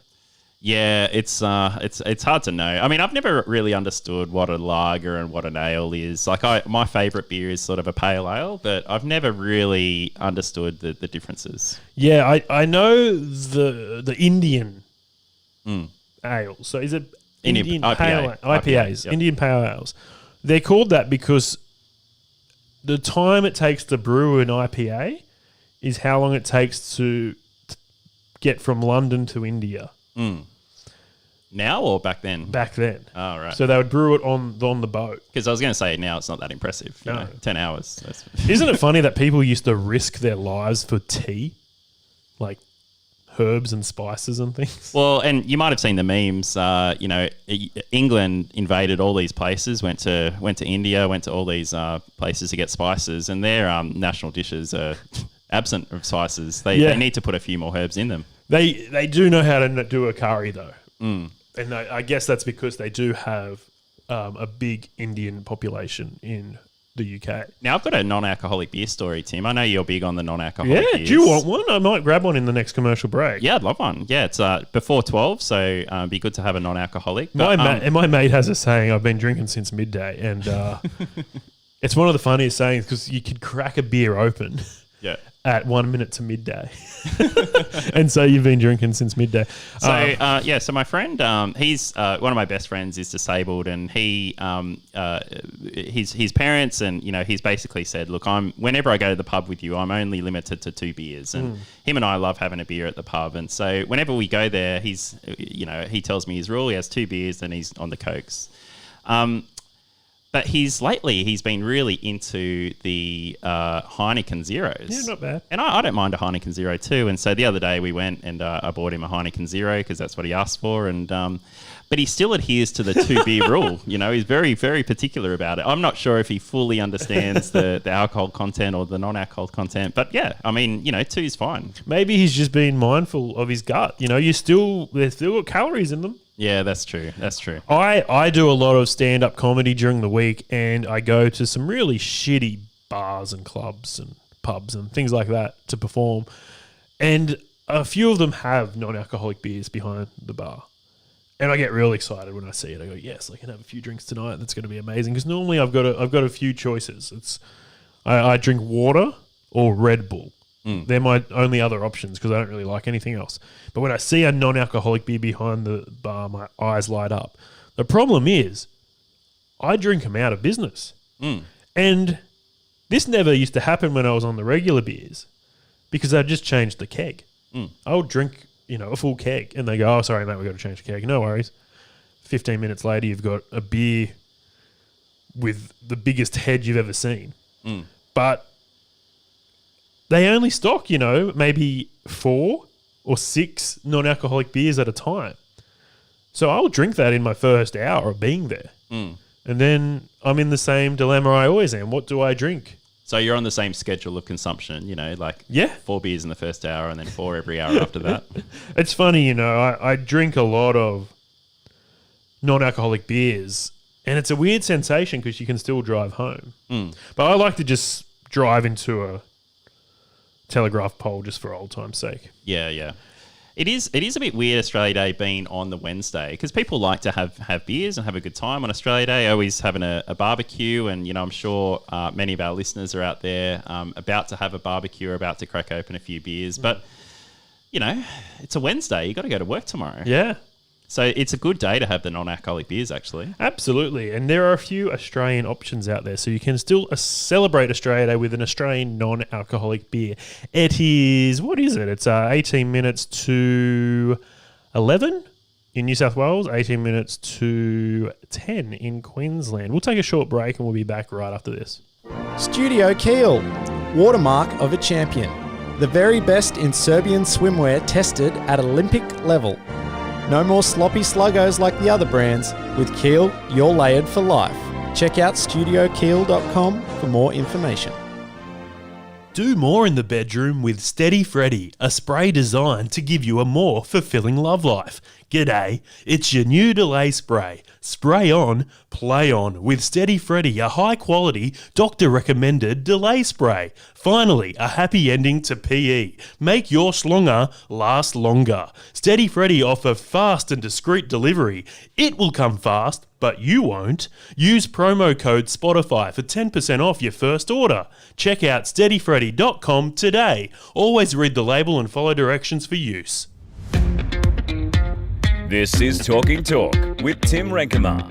Yeah, it's hard to know. I mean, I've never really understood what a lager and what an ale is. Like, my favourite beer is sort of a pale ale, but I've never really understood the differences. Yeah, I know the Indian ale. So is it Indian pale IPAs? Yep. Indian pale ales. They're called that because the time it takes to brew an IPA is how long it takes to get from London to India. Now or back then? Back then. Oh, right. So they would brew it on the boat. Because I was going to say now it's not that impressive. You know, 10 hours. Isn't it funny that people used to risk their lives for tea? Like, herbs and spices and things. Well, and you might have seen the memes. England invaded all these places, went to India, went to all these places to get spices, and their national dishes are absent of spices. They need to put a few more herbs in them. They do know how to do a curry though, and I guess that's because they do have a big Indian population in the UK. Now, I've got a non-alcoholic beer story, Tim. I know you're big on the non-alcoholic beers. Do you want one? I might grab one in the next commercial break. Yeah, I'd love one. Yeah, it's before 12, so it'd be good to have a non-alcoholic. My mate has a saying, I've been drinking since midday, and it's one of the funniest sayings because you could crack a beer open at 1 minute to midday. And so you've been drinking since midday. So my friend, he's one of my best friends is disabled, and his parents, and he's basically said, look, whenever I go to the pub with you, I'm only limited to 2 beers, and him and I love having a beer at the pub, and so whenever we go there, he tells me his rule. He has 2 beers, then he's on the cokes. But he's been really into the Heineken Zeros. Yeah, not bad. And I don't mind a Heineken Zero too. And so the other day we went and I bought him a Heineken Zero because that's what he asked for. And but he still adheres to the 2 beer rule. He's very, very particular about it. I'm not sure if he fully understands the alcohol content or the non-alcohol content. But yeah, I mean, 2 is fine. Maybe he's just being mindful of his gut. There's still got calories in them. Yeah, that's true. I do a lot of stand-up comedy during the week, and I go to some really shitty bars and clubs and pubs and things like that to perform. And a few of them have non-alcoholic beers behind the bar. And I get really excited when I see it. I go, yes, I can have a few drinks tonight. That's going to be amazing. Because normally I've got a few choices. I drink water or Red Bull. They're my only other options because I don't really like anything else. But when I see a non-alcoholic beer behind the bar, my eyes light up. The problem is I drink them out of business. And this never used to happen when I was on the regular beers because I just changed the keg. I would drink, a full keg and they go, oh, sorry, mate, we've got to change the keg. No worries. 15 minutes later, you've got a beer with the biggest head you've ever seen. But they only stock, maybe 4 or 6 non-alcoholic beers at a time. So I'll drink that in my first hour of being there. And then I'm in the same dilemma I always am. What do I drink? So you're on the same schedule of consumption, 4 beers in the first hour and then 4 every hour after that. It's funny, I drink a lot of non-alcoholic beers and it's a weird sensation because you can still drive home. But I like to just drive into a telegraph pole just for old time's sake. Yeah. It is a bit weird Australia Day being on the Wednesday because people like to have beers and have a good time on Australia Day, always having a barbecue. And, I'm sure many of our listeners are out there about to have a barbecue or about to crack open a few beers. But, it's a Wednesday. You got to go to work tomorrow. Yeah. So it's a good day to have the non-alcoholic beers, actually. Absolutely. And there are a few Australian options out there. So you can still celebrate Australia Day with an Australian non-alcoholic beer. It is, what is it? It's 18 minutes to 11 in New South Wales, 18 minutes to 10 in Queensland. We'll take a short break and we'll be back right after this. Studio Kiel, watermark of a champion. The very best in Serbian swimwear tested at Olympic level. No more sloppy sluggos like the other brands. With Kiel, you're layered for life. Check out studiokiel.com for more information. Do more in the bedroom with Steady Freddy, a spray designed to give you a more fulfilling love life. G'day, it's your new delay spray. Spray on, play on with Steady Freddy, a high-quality, doctor-recommended delay spray. Finally, a happy ending to PE. Make your slonger last longer. Steady Freddy offer fast and discreet delivery. It will come fast, but you won't. Use promo code Spotify for 10% off your first order. Check out steadyfreddy.com today. Always read the label and follow directions for use. This is Talking Talk with Tim Renkema.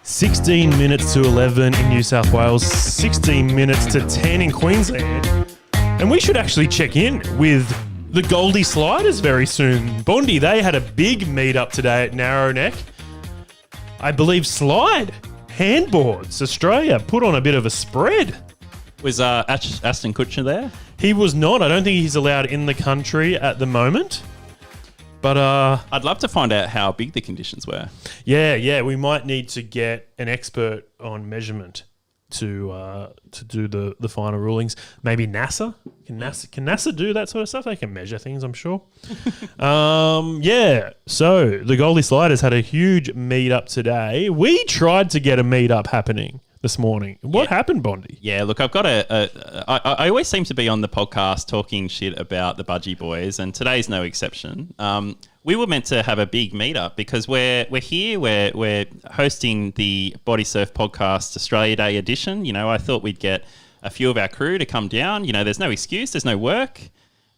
16 minutes to 11 in New South Wales, 16 minutes to 10 in Queensland. And we should actually check in with the Goldie Sliders very soon. Bondy, they had a big meet-up today at Narrow Neck. I believe Slide Handboards Australia put on a bit of a spread. Was Aston Kutcher there? He was not. I don't think he's allowed in the country at the moment. But I'd love to find out how big the conditions were. yeah, we might need to get an expert on measurement to do the final rulings. Maybe NASA. Can NASA do that sort of stuff? They can measure things, I'm sure. Yeah. So the Goldie Sliders had a huge meet-up today. We tried to get a meet-up happening this morning. What happened, Bondy? Yeah, look, I've got I always seem to be on the podcast talking shit about the Budgie Boys, and today's no exception. We were meant to have a big meetup because we're here, we're hosting the Bodysurf Podcast Australia Day edition. You know, I thought we'd get a few of our crew to come down. You know, there's no excuse, there's no work.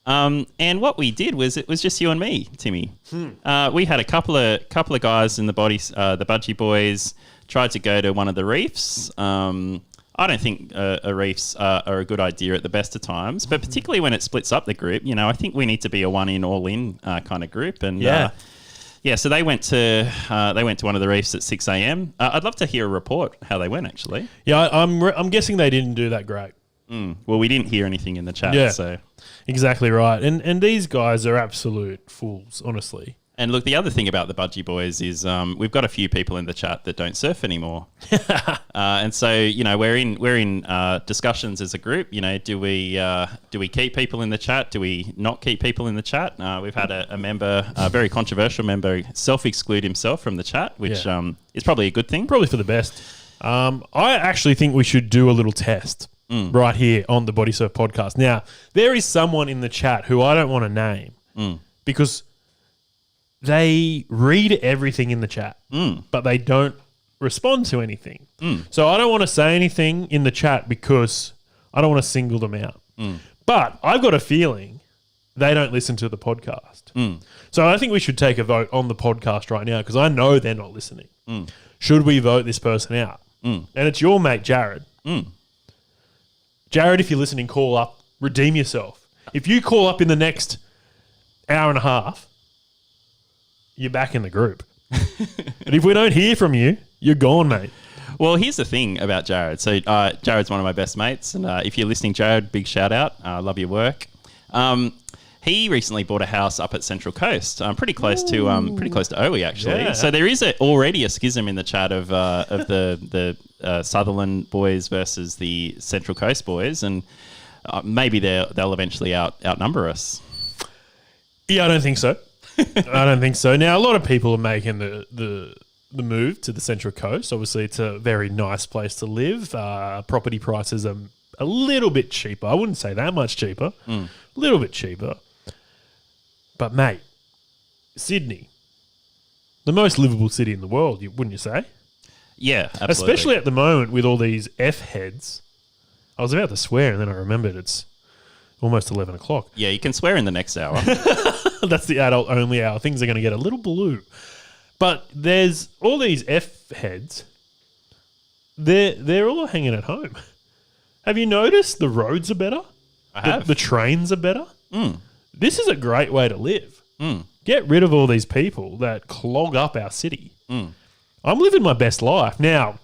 And what we did was it was just you and me, Timmy. We had a couple of guys in the Budgie Boys. Tried to go to one of the reefs. I don't think reefs are a good idea at the best of times, but particularly when it splits up the group, you know, I think we need to be a one in, all in kind of group. And so they went to one of the reefs at 6 a.m. I'd love to hear a report how they went, actually. Yeah, I'm guessing they didn't do that great. Well, we didn't hear anything in the chat. Yeah, so exactly right. And these guys are absolute fools, honestly. And look, the other thing about the Budgie Boys is we've got a few people in the chat that don't surf anymore, and so you know we're in discussions as a group. You know, do we keep people in the chat? Do we not keep people in the chat? We've had a member, a very controversial member, self-exclude himself from the chat, which is probably a good thing. Probably for the best. I actually think we should do a little test right here on the Bodysurf Podcast. Now, there is someone in the chat who I don't want to name because they read everything in the chat, but they don't respond to anything. So I don't want to say anything in the chat because I don't want to single them out. But I've got a feeling they don't listen to the podcast. So I think we should take a vote on the podcast right now because I know they're not listening. Should we vote this person out? And it's your mate, Jared. Jared, if you're listening, call up, redeem yourself. If you call up in the next hour and a half, you're back in the group. And if we don't hear from you, you're gone, mate. Well, here's the thing about Jared. So Jared's one of my best mates. And if you're listening, Jared, big shout out. I love your work. He recently bought a house up at Central Coast, pretty close to Owie, actually. Yeah. So there is already a schism in the chat of the Sutherland boys versus the Central Coast boys. And maybe they'll eventually outnumber us. Yeah, I don't think so. I don't think so. Now, a lot of people are making the move to the Central Coast. Obviously, it's a very nice place to live. Property prices are a little bit cheaper. I wouldn't say that much cheaper. A little bit cheaper. But, mate, Sydney, the most livable city in the world, wouldn't you say? Yeah, absolutely. Especially at the moment with all these F-heads. I was about to swear and then I remembered it's almost 11 o'clock. Yeah, you can swear in the next hour. That's the adult-only hour. Things are going to get a little blue. But there's all these F-heads. They're all hanging at home. Have you noticed the roads are better? I have. The trains are better? This is a great way to live. Get rid of all these people that clog up our city. I'm living my best life. Now,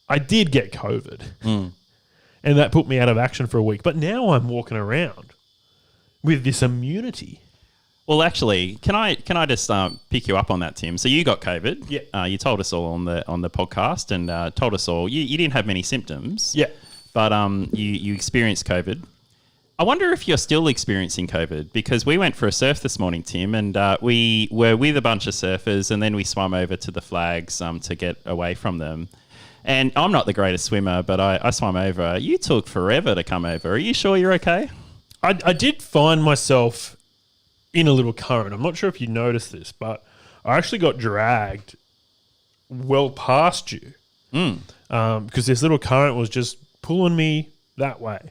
I did get COVID. And that put me out of action for a week. But now I'm walking around with this immunity. Well, actually, can I just pick you up on that, Tim? So you got COVID. Yeah. You told us all on the podcast and told us all you didn't have many symptoms. Yeah. But you experienced COVID. I wonder if you're still experiencing COVID because we went for a surf this morning, Tim, and we were with a bunch of surfers and then we swam over to the flags to get away from them. And I'm not the greatest swimmer, but I swam over. You took forever to come over. Are you sure you're okay? I did find myself in a little current. I'm not sure if you noticed this, but I actually got dragged well past you because this little current was just pulling me that way.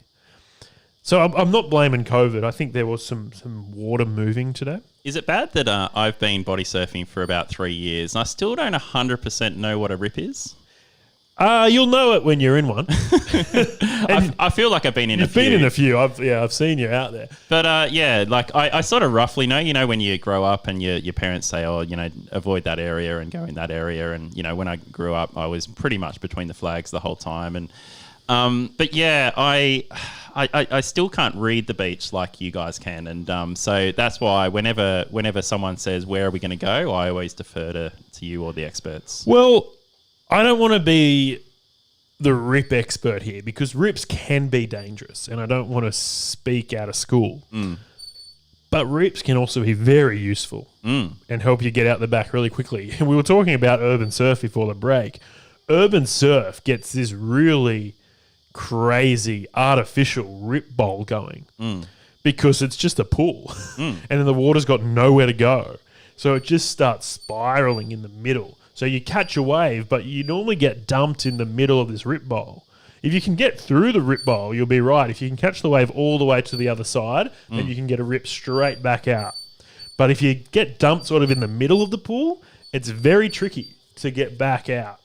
So I'm not blaming COVID. I think there was some water moving today. Is it bad that I've been body surfing for about 3 years and I still don't 100% know what a rip is? You'll know it when you're in one. I feel like I've been in a few. You've been in a few. I've seen you out there. But I sort of roughly know, when you grow up and your parents say, avoid that area and go in that area. And, when I grew up, I was pretty much between the flags the whole time. And But yeah, I still can't read the beach like you guys can, and so that's why whenever someone says where are we going to go, I always defer to you or the experts. Well, I don't want to be the rip expert here because rips can be dangerous, and I don't want to speak out of school. But rips can also be very useful and help you get out the back really quickly. We were talking about urban surf before the break. Urban surf gets this really crazy artificial rip bowl going because it's just a pool and then the water's got nowhere to go. So it just starts spiraling in the middle. So you catch a wave, but you normally get dumped in the middle of this rip bowl. If you can get through the rip bowl, you'll be right. If you can catch the wave all the way to the other side, then you can get a rip straight back out. But if you get dumped sort of in the middle of the pool, it's very tricky to get back out.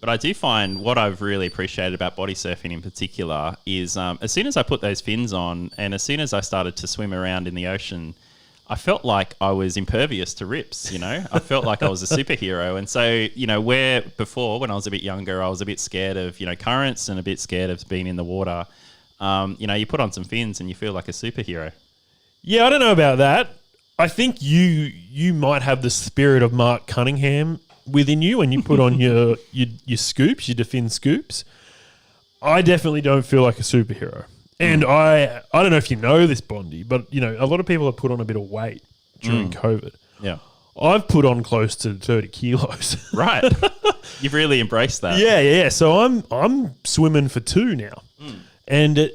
But I do find what I've really appreciated about body surfing in particular is as soon as I put those fins on and as soon as I started to swim around in the ocean, I felt like I was impervious to rips, you know? I felt like I was a superhero. And so, you know, where before, when I was a bit younger, I was a bit scared of, you know, currents and a bit scared of being in the water, you know, you put on some fins and you feel like a superhero. Yeah, I don't know about that. I think you might have the spirit of Mark Cunningham within you when you put on your scoops, your defin scoops. I definitely don't feel like a superhero. And I don't know if you know this, Bondy, but, you know, a lot of people have put on a bit of weight during COVID. Yeah. I've put on close to 30 kilos. Right. You've really embraced that. Yeah. So I'm swimming for 2 now. And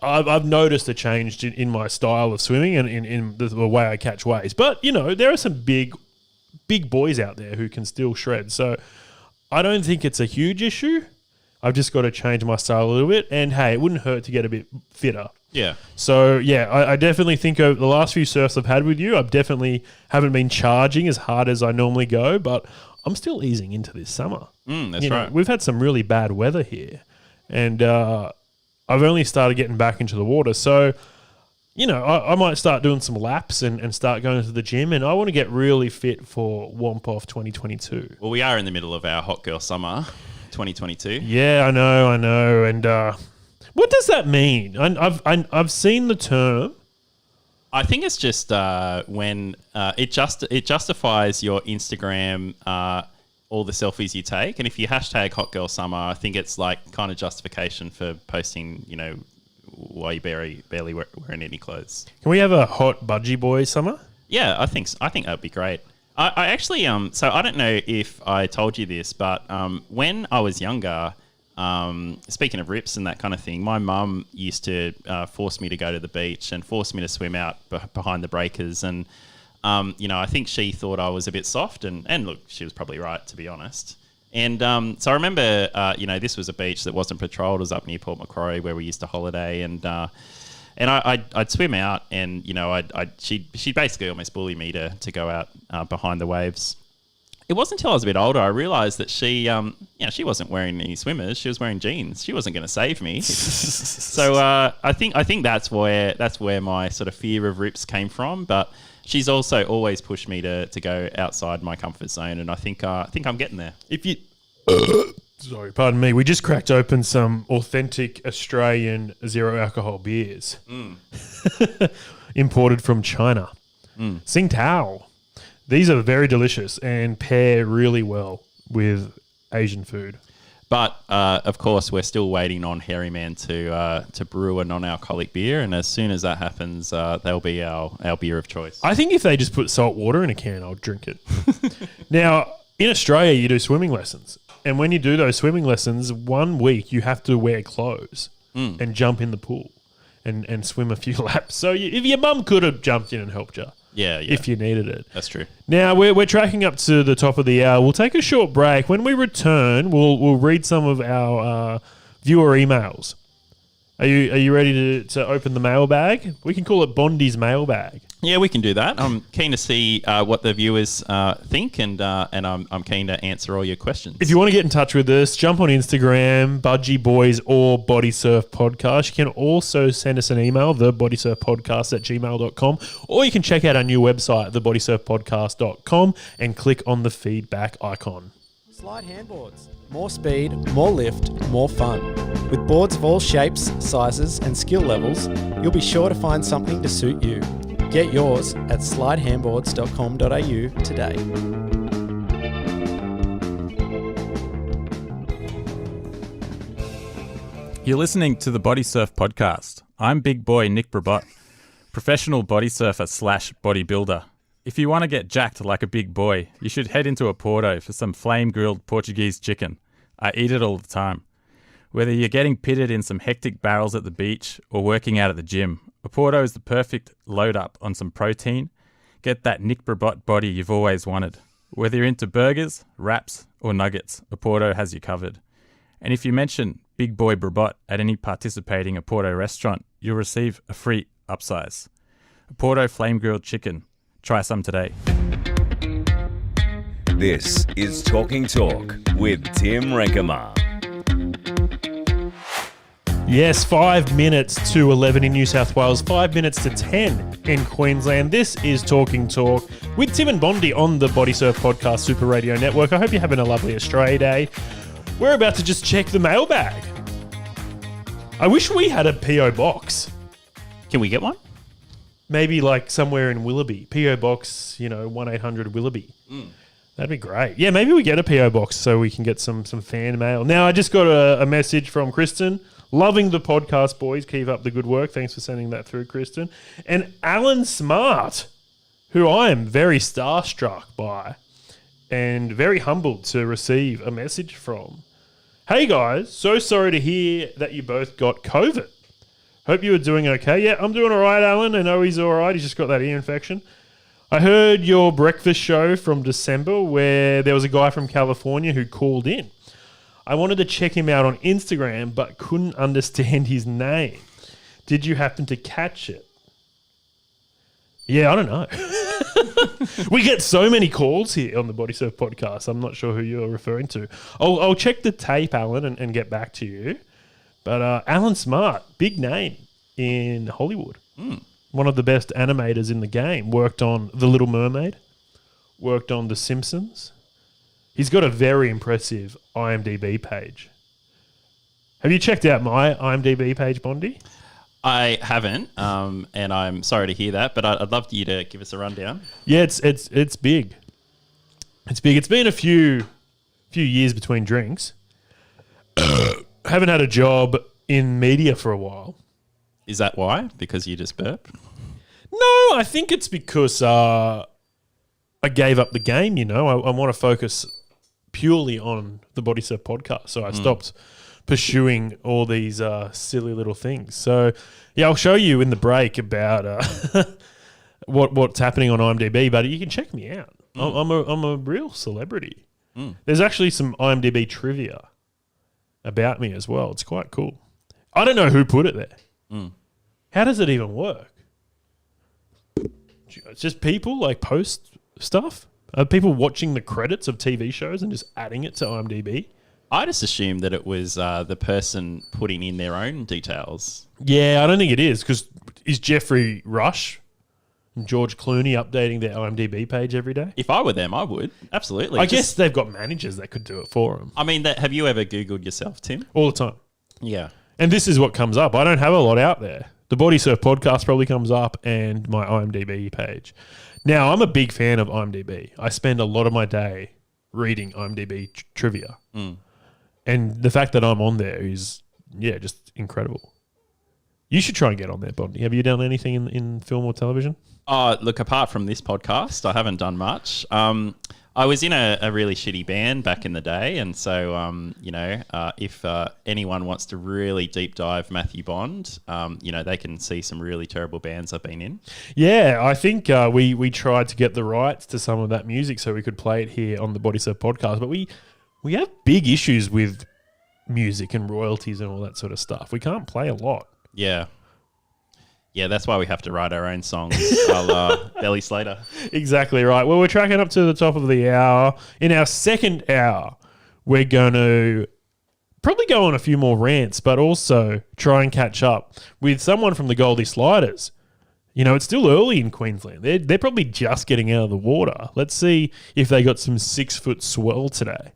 I've noticed a change in my style of swimming and in the way I catch waves. But, you know, there are some big boys out there who can still shred. So I don't think it's a huge issue. I've just got to change my style a little bit. And, hey, it wouldn't hurt to get a bit fitter. Yeah. So, yeah, I definitely think over the last few surfs I've had with you, I've definitely haven't been charging as hard as I normally go, but I'm still easing into this summer. That's right. We've had some really bad weather here. And I've only started getting back into the water. So, you know, I might start doing some laps and start going to the gym, and I want to get really fit for Womp Off 2022. Well, we are in the middle of our hot girl summer 2022. Yeah, I know. And what does that mean? I've seen the term. I think it's just when it justifies your Instagram, all the selfies you take. And if you hashtag hot girl summer, I think it's like kind of justification for posting, you know, while you barely wearing any clothes. Can we have a hot budgie boy summer? Yeah, I think that would be great. I actually, so I don't know if I told you this, but when I was younger, speaking of rips and that kind of thing, my mum used to force me to go to the beach and force me to swim out behind the breakers. And, you know, I think she thought I was a bit soft and look, she was probably right, to be honest. And so I remember, you know, this was a beach that wasn't patrolled. It was up near Port Macquarie where we used to holiday. And I'd swim out and, you know, she'd basically almost bully me to go out behind the waves. It wasn't until I was a bit older I realised that she, you know, she wasn't wearing any swimmers. She was wearing jeans. She wasn't going to save me. So I think that's where my sort of fear of rips came from. But she's also always pushed me to go outside my comfort zone, and I think I'm getting there. If you, sorry, pardon me, we just cracked open some authentic Australian zero alcohol beers, imported from China. Tsingtao. These are very delicious and pair really well with Asian food. But of course, we're still waiting on Hairy Man to brew a non-alcoholic beer, and as soon as that happens, they'll be our beer of choice. I think if they just put salt water in a can, I'll drink it. Now, in Australia, you do swimming lessons, and when you do those swimming lessons, 1 week you have to wear clothes and jump in the pool and swim a few laps. So if your mum could have jumped in and helped you. Yeah. If you needed it. That's true. Now, we're tracking up to the top of the hour. We'll take a short break. When we return, we'll read some of our viewer emails. Are you ready to open the mailbag? We can call it Bondy's mailbag. Yeah, we can do that. I'm keen to see what the viewers think, and I'm keen to answer all your questions. If you want to get in touch with us, jump on Instagram, Budgie Boys or Bodysurf Podcast. You can also send us an email, thebodysurfpodcast@gmail.com, or you can check out our new website, thebodysurfpodcast.com, and click on the feedback icon. Slide handboards. More speed, more lift, more fun. With boards of all shapes, sizes, and skill levels, you'll be sure to find something to suit you. Get yours at slidehandboards.com.au today. You're listening to the Bodysurf Podcast. I'm big boy Nick Brabot, professional bodysurfer / bodybuilder. If you want to get jacked like a big boy, you should head into a Porto for some flame-grilled Portuguese chicken. I eat it all the time. Whether you're getting pitted in some hectic barrels at the beach or working out at the gym, a Porto is the perfect load-up on some protein. Get that Nick Brabot body you've always wanted. Whether you're into burgers, wraps, or nuggets, a Porto has you covered. And if you mention Big Boy Brabot at any participating Porto restaurant, you'll receive a free upsize. A Porto flame-grilled chicken. Try some today. This is Talking Talk with Tim Renkema. Yes, 5 minutes to 11 in New South Wales, 5 minutes to 10 in Queensland. This is Talking Talk with Tim and Bondy on the Bodysurf Podcast Super Radio Network. I hope you're having a lovely Australia Day. We're about to just check the mailbag. I wish we had a PO box. Can we get one? Maybe like somewhere in Willoughby. PO box, 1-800 Willoughby. That'd be great. Yeah, maybe we get a PO box so we can get some fan mail. Now, I just got a message from Kristen. Loving the podcast, boys. Keep up the good work. Thanks for sending that through, Kristen. And Alan Smart, who I am very starstruck by and very humbled to receive a message from. Hey, guys. So sorry to hear that you both got COVID. Hope you are doing okay. Yeah, I'm doing all right, Alan. I know he's all right. He's just got that ear infection. I heard your breakfast show from December where there was a guy from California who called in. I wanted to check him out on Instagram, but couldn't understand his name. Did you happen to catch it? Yeah, I don't know. We get so many calls here on the Bodysurf Podcast. I'm not sure who you're referring to. I'll check the tape, Alan, and get back to you. But Alan Smart, big name in Hollywood. One of the best animators in the game. Worked on The Little Mermaid. Worked on The Simpsons. He's got a very impressive IMDb page. Have you checked out my IMDb page, Bondy? I haven't, and I'm sorry to hear that, but I'd love you to give us a rundown. Yeah, it's big. It's big. It's been a few years between drinks. Haven't had a job in media for a while. Is that why? Because you just burped? No, I think it's because I gave up the game, I want to focus purely on the Bodysurf Podcast. So I stopped pursuing all these silly little things. So, yeah, I'll show you in the break about what's happening on IMDb, but you can check me out. I'm a real celebrity. There's actually some IMDb trivia about me as well. It's quite cool. I don't know who put it there. How does it even work? It's just people like post stuff? Are people watching the credits of TV shows and just adding it to IMDb? I just assumed that it was the person putting in their own details. Yeah, I don't think it is, because is Jeffrey Rush and George Clooney updating their IMDb page every day? If I were them, I would. Absolutely. I guess they've got managers that could do it for them. I mean, have you ever Googled yourself, Tim? All the time. Yeah. And this is what comes up. I don't have a lot out there. The Bodysurf Podcast probably comes up and my IMDb page. Now, I'm a big fan of IMDb. I spend a lot of my day reading IMDb trivia. And the fact that I'm on there is, just incredible. You should try and get on there, Bondy. Have you done anything in film or television? Look, apart from this podcast, I haven't done much. I was in a really shitty band back in the day, and so, if anyone wants to really deep dive Matthew Bond, they can see some really terrible bands I've been in. Yeah, I think we tried to get the rights to some of that music so we could play it here on the Bodysurf Podcast, but we have big issues with music and royalties and all that sort of stuff. We can't play a lot. Yeah. Yeah, that's why we have to write our own songs. Belly Slater. Exactly right. Well, we're tracking up to the top of the hour. In our second hour, we're going to probably go on a few more rants, but also try and catch up with someone from the Goldie Sliders. It's still early in Queensland. They're probably just getting out of the water. Let's see if they got some 6-foot swell today.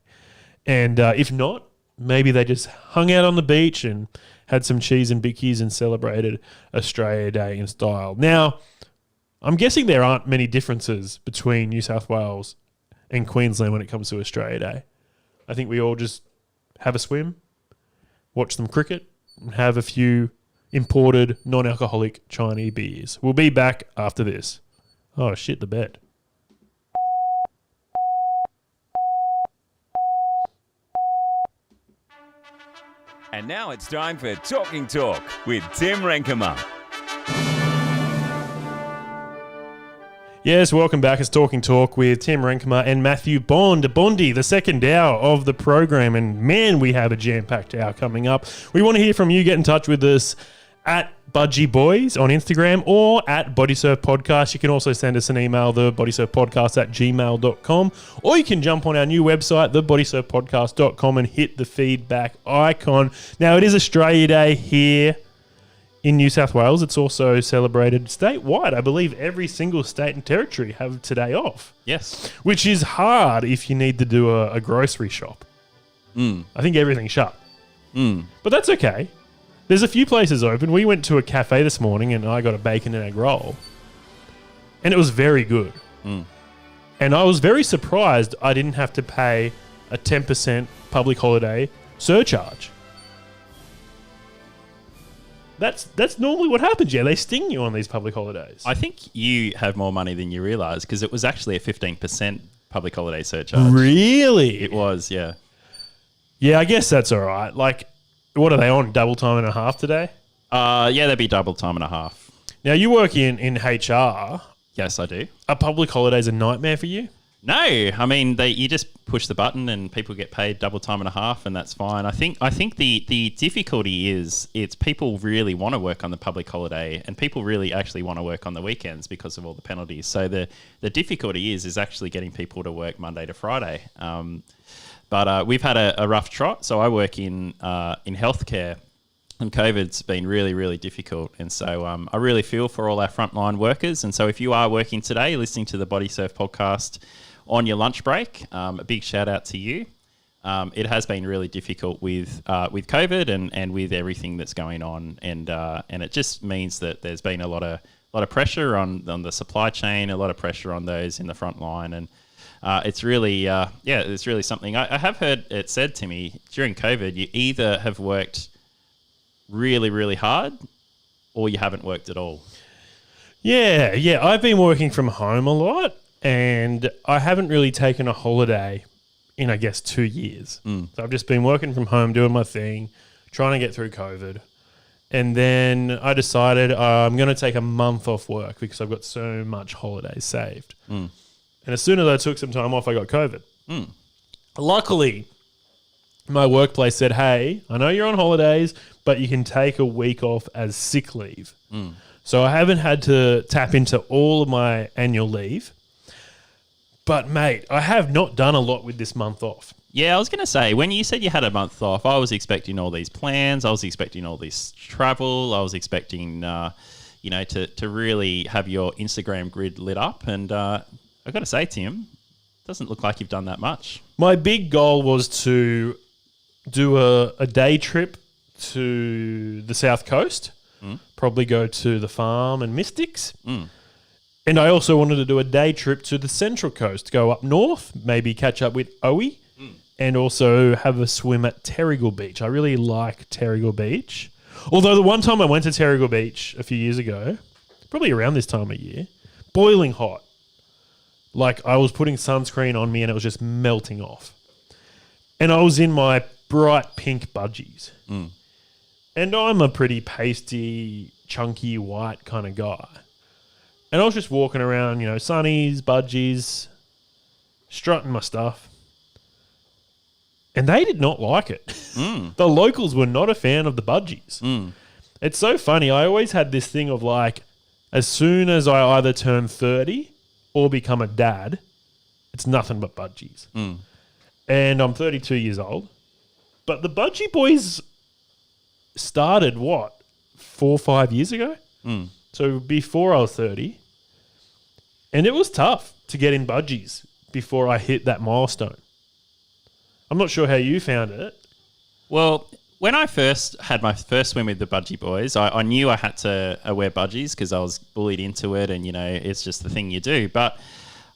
And if not, maybe they just hung out on the beach and had some cheese and bickies and celebrated Australia Day in style. Now, I'm guessing there aren't many differences between New South Wales and Queensland when it comes to Australia Day. I think we all just have a swim, watch some cricket, and have a few imported non-alcoholic Chinese beers. We'll be back after this. Oh, shit, the bed. And now it's time for Talking Talk with Tim Renkema. Yes, welcome back. It's Talking Talk with Tim Renkema and Matthew Bondy, the second hour of the program. And man, we have a jam-packed hour coming up. We want to hear from you. Get in touch with us at Budgie Boys on Instagram or at Bodysurf Podcast. You can also send us an email, the bodysurfpodcast@gmail.com, or you can jump on our new website, thebodysurfpodcast.com, and hit the feedback icon. Now, it is Australia Day here in New South Wales. It's also celebrated statewide. I believe every single state and territory have today off. Yes. Which is hard if you need to do a grocery shop. I think everything's shut. But that's okay. There's a few places open. We went to a cafe this morning and I got a bacon and egg roll. And it was very good. And I was very surprised I didn't have to pay a 10% public holiday surcharge. That's normally what happens, yeah. They sting you on these public holidays. I think you have more money than you realise because it was actually a 15% public holiday surcharge. Really? It was, yeah. Yeah, I guess that's all right. Like, what are they on? Double time and a half today? Yeah, that'd be double time and a half. Now, you work in HR. Yes, I do. Are public holidays a nightmare for you? No, I mean you just push the button and people get paid double time and a half, and that's fine. I think the difficulty is it's people really want to work on the public holiday, and people really actually want to work on the weekends because of all the penalties. So the difficulty is actually getting people to work Monday to Friday. But we've had a rough trot. So I work in healthcare. And COVID's been really, really difficult. And so I really feel for all our frontline workers. And so if you are working today, listening to the Bodysurf podcast on your lunch break, a big shout out to you. It has been really difficult with COVID and with everything that's going on. And it just means that there's been a lot of pressure on the supply chain, a lot of pressure on those in the front line. And it's really, it's really something. I have heard it said to me during COVID, you either have worked really, really hard or you haven't worked at all. Yeah. I've been working from home a lot and I haven't really taken a holiday in, I guess, 2 years. So I've just been working from home, doing my thing, trying to get through COVID. And then I decided I'm going to take a month off work because I've got so much holidays saved. And as soon as I took some time off, I got COVID. Luckily, my workplace said, hey, I know you're on holidays, but you can take a week off as sick leave. So I haven't had to tap into all of my annual leave. But, mate, I have not done a lot with this month off. Yeah, I was going to say, when you said you had a month off, I was expecting all these plans. I was expecting all this travel. I was expecting, to really have your Instagram grid lit up. And I've got to say, Tim, it doesn't look like you've done that much. My big goal was to do a day trip to the South Coast, probably go to the farm and Mystics. And I also wanted to do a day trip to the Central Coast, go up north, maybe catch up with Owie, and also have a swim at Terrigal Beach. I really like Terrigal Beach. Although the one time I went to Terrigal Beach a few years ago, probably around this time of year, boiling hot. Like I was putting sunscreen on me and it was just melting off. And I was in my bright pink budgies. And I'm a pretty pasty, chunky, white kind of guy. And I was just walking around, sunnies, budgies, strutting my stuff. And they did not like it. The locals were not a fan of the budgies. It's so funny. I always had this thing of like, as soon as I either turn 30 or become a dad, it's nothing but budgies. And I'm 32 years old. But the budgie boys started, 4 or 5 years ago? So before I was 30. And it was tough to get in budgies before I hit that milestone. I'm not sure how you found it. Well, when I first had my first swim with the Budgie Boys, I knew I had to wear budgies because I was bullied into it, and it's just the thing you do. But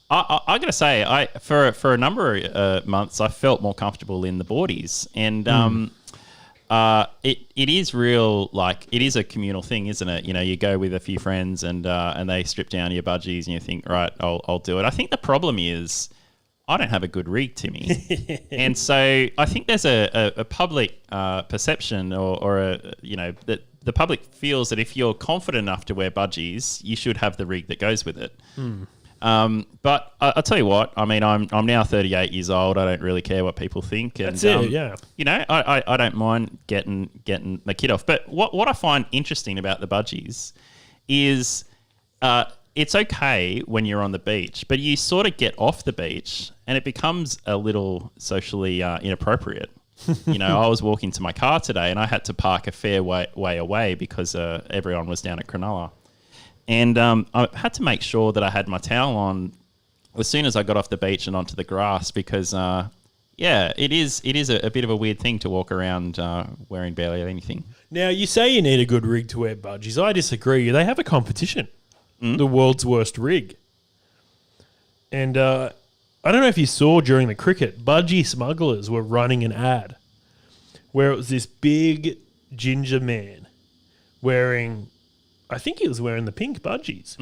I got to say, for a number of months, I felt more comfortable in the boardies, and it is real, like it is a communal thing, isn't it? You go with a few friends and they strip down your budgies, and you think, right, I'll do it. I think the problem is, I don't have a good rig, Timmy. And so I think there's a public perception that the public feels that if you're confident enough to wear budgies, you should have the rig that goes with it. But I'll tell you what, I mean, I'm now 38 years old. I don't really care what people think. And, That's it, yeah. I don't mind getting my kit off. But what I find interesting about the budgies is it's okay when you're on the beach, but you sort of get off the beach and it becomes a little socially inappropriate. I was walking to my car today and I had to park a fair way away because everyone was down at Cronulla. And I had to make sure that I had my towel on as soon as I got off the beach and onto the grass because, it is a bit of a weird thing to walk around wearing barely anything. Now, you say you need a good rig to wear budgies. I disagree. They have a competition. The world's worst rig. And I don't know if you saw during the cricket, budgie smugglers were running an ad where it was this big ginger man wearing, I think he was wearing the pink budgies.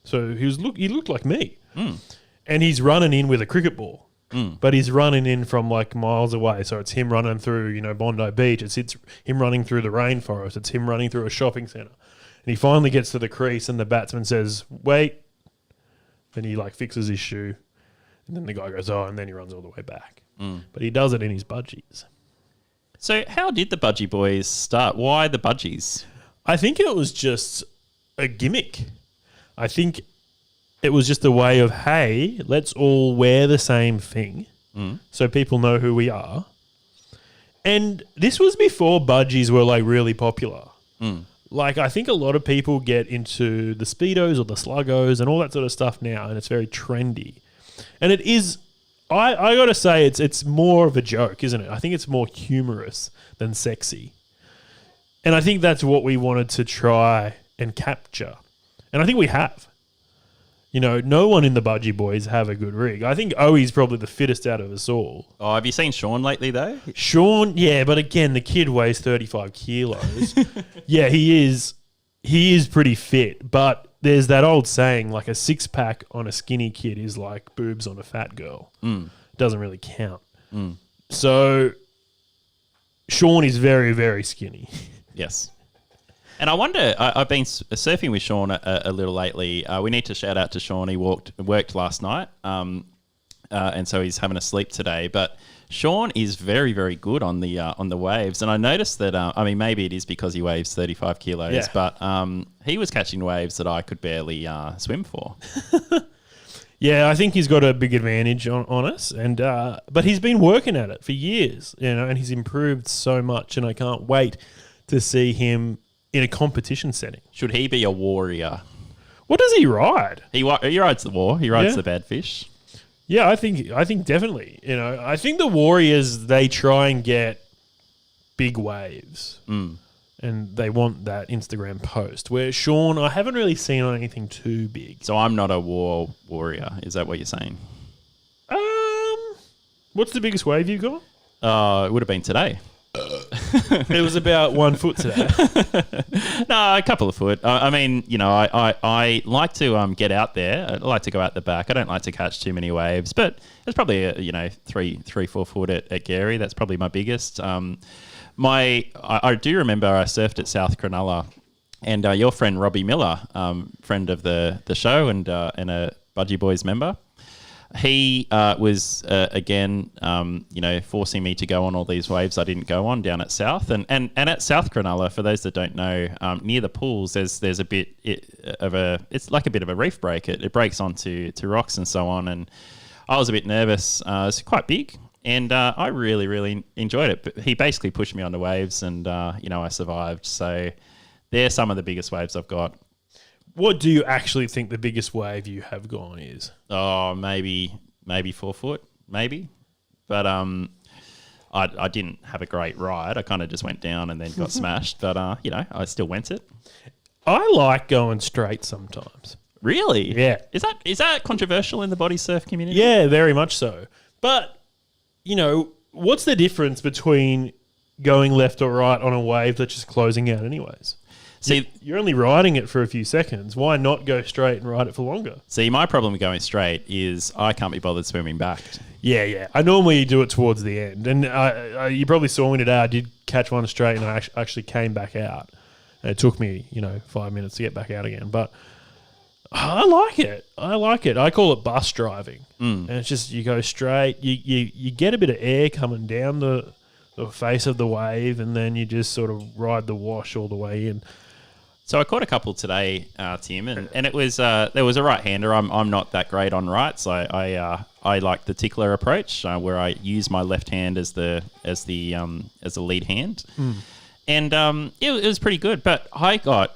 So he looked like me. And he's running in with a cricket ball. But he's running in from like miles away. So it's him running through, Bondi Beach. It's him running through the rainforest. It's him running through a shopping centre. And he finally gets to the crease and the batsman says, wait. Then he fixes his shoe. And then the guy goes, and then he runs all the way back. But he does it in his budgies. So how did the Budgie Boys start? Why the budgies? I think it was just a gimmick. I think it was just a way of, hey, let's all wear the same thing so people know who we are. And this was before budgies were really popular. I think a lot of people get into the Speedos or the Sluggos and all that sort of stuff now, and it's very trendy. And it is, I got to say, it's more of a joke, isn't it? I think it's more humorous than sexy. And I think that's what we wanted to try and capture. And I think we have. No one in the Budgie Boys have a good rig. I think Owi's probably the fittest out of us all. Oh, have you seen Sean lately, though? Sean, yeah, but again, the kid weighs 35 kilos. Yeah, he is pretty fit, but there's that old saying, a six-pack on a skinny kid is like boobs on a fat girl. Doesn't really count. So Sean is very, very skinny. Yes. And I wonder, I've been surfing with Sean a little lately. We need to shout out to Sean. He worked last night, and so he's having a sleep today. But Sean is very, very good on the waves. And I noticed that, maybe it is because he weighs 35 kilos, but he was catching waves that I could barely swim for. Yeah, I think he's got a big advantage on us, and but he's been working at it for years, and he's improved so much, and I can't wait to see him in a competition setting. Should he be a warrior? What does he ride? He rides the war. He rides the bad fish. Yeah, I think definitely. I think the warriors, they try and get big waves, and they want that Instagram post. Where Sean, I haven't really seen on anything too big. So I'm not a warrior. Is that what you're saying? What's the biggest wave you got? It would have been today. It was about 1 foot today. No, a couple of foot. I like to get out there. I like to go out the back. I don't like to catch too many waves, but it's probably 3-4 foot at Gary. That's probably my biggest. I do remember I surfed at South Cronulla, and your friend Robbie Miller, friend of the show and a Budgie Boys member. He was, again, forcing me to go on all these waves I didn't go on down at South. And at South Cronulla, for those that don't know, near the pools, there's a bit it's like a bit of a reef break. It breaks onto rocks and so on. And I was a bit nervous. It's quite big. And I really, really enjoyed it. But he basically pushed me on the waves and, I survived. So they're some of the biggest waves I've got. What do you actually think the biggest wave you have gone is? Oh, maybe 4 foot, maybe. But I didn't have a great ride. I kind of just went down and then got smashed. But, I still went it. I like going straight sometimes. Really? Yeah. Is that controversial in the body surf community? Yeah, very much so. But, what's the difference between going left or right on a wave that's just closing out anyways? See, You're only riding it for a few seconds. Why not go straight and ride it for longer? See, my problem with going straight is I can't be bothered swimming back. Yeah. I normally do it towards the end. And you probably saw me today. I did catch one straight and I actually came back out. And it took me, 5 minutes to get back out again. But I like it. I call it bus driving. And it's just you go straight. You get a bit of air coming down the face of the wave and then you just sort of ride the wash all the way in. So I caught a couple today, Tim, and it was there was a right-hander. I'm not that great on rights. I like the tickler approach where I use my left hand as the lead hand, and it was pretty good. But I got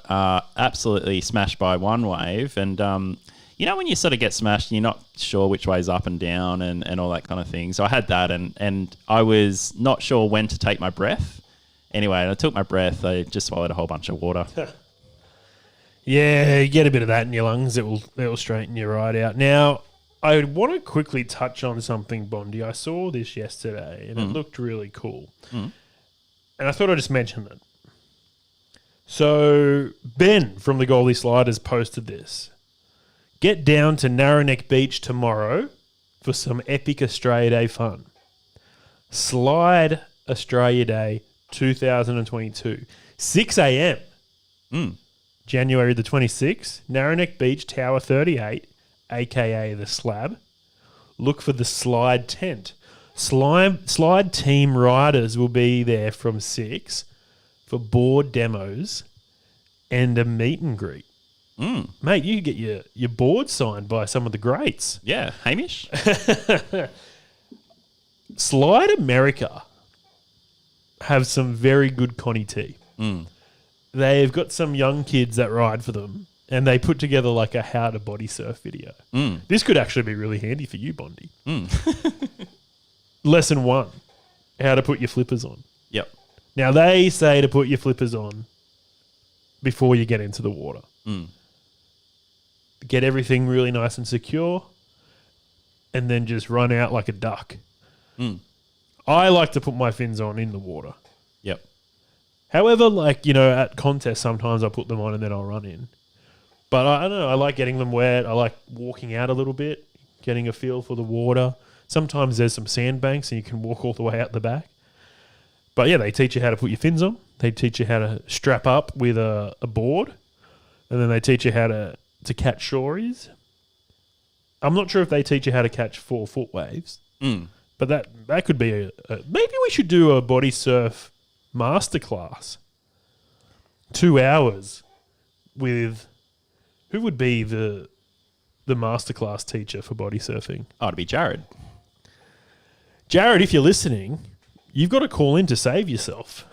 absolutely smashed by one wave, and when you sort of get smashed, and you're not sure which way's up and down and all that kind of thing. So I had that, and I was not sure when to take my breath. Anyway, I took my breath. I just swallowed a whole bunch of water. Yeah, you get a bit of that in your lungs. It will straighten your ride out. Now, I want to quickly touch on something, Bondy. I saw this yesterday, and it looked really cool. And I thought I'd just mention it. So, Ben from the Goldie Sliders posted this. Get down to Narrowneck Beach tomorrow for some epic Australia Day fun. Slide Australia Day 2022. 6 a.m. January the 26th, Narrowneck Beach, Tower 38, a.k.a. The Slab. Look for the Slide tent. Slide team riders will be there from 6 for board demos and a meet and greet. Mate, you could get your board signed by some of the greats. Yeah, Hamish. Slide America have some very good Connie T. They've got some young kids that ride for them, and they put together like a how to body surf video. This could actually be really handy for you, Bondy. Lesson 1, how to put your flippers on. Yep. Now, they say to put your flippers on before you get into the water. Get everything really nice and secure, and then just run out like a duck. I like to put my fins on in the water. Yep. However, at contests, sometimes I put them on and then I'll run in. But I don't know, I like getting them wet. I like walking out a little bit, getting a feel for the water. Sometimes there's some sandbanks and you can walk all the way out the back. But yeah, they teach you how to put your fins on. They teach you how to strap up with a board. And then they teach you how to catch shories. I'm not sure if they teach you how to catch 4-foot waves. But that could be maybe we should do a body surf masterclass. 2 hours with who would be the masterclass teacher for body surfing? Oh, it'd be Jared. Jared, if you're listening, you've got to call in to save yourself.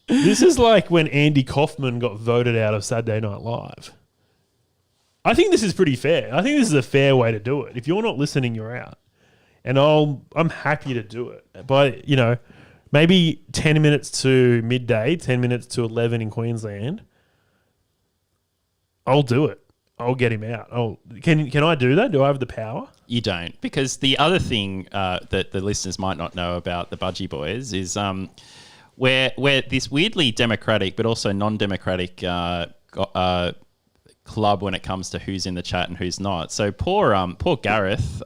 This is like when Andy Kaufman got voted out of Saturday Night Live. I think this is pretty fair. I think this is a fair way to do it. If you're not listening, you're out. And I'm happy to do it. But, maybe 10 minutes to midday, 10 minutes to 11 in Queensland. I'll do it. I'll get him out. Can I do that? Do I have the power? You don't, because the other thing that the listeners might not know about the Budgie Boys is we're this weirdly democratic but also non-democratic club when it comes to who's in the chat and who's not. So poor Gareth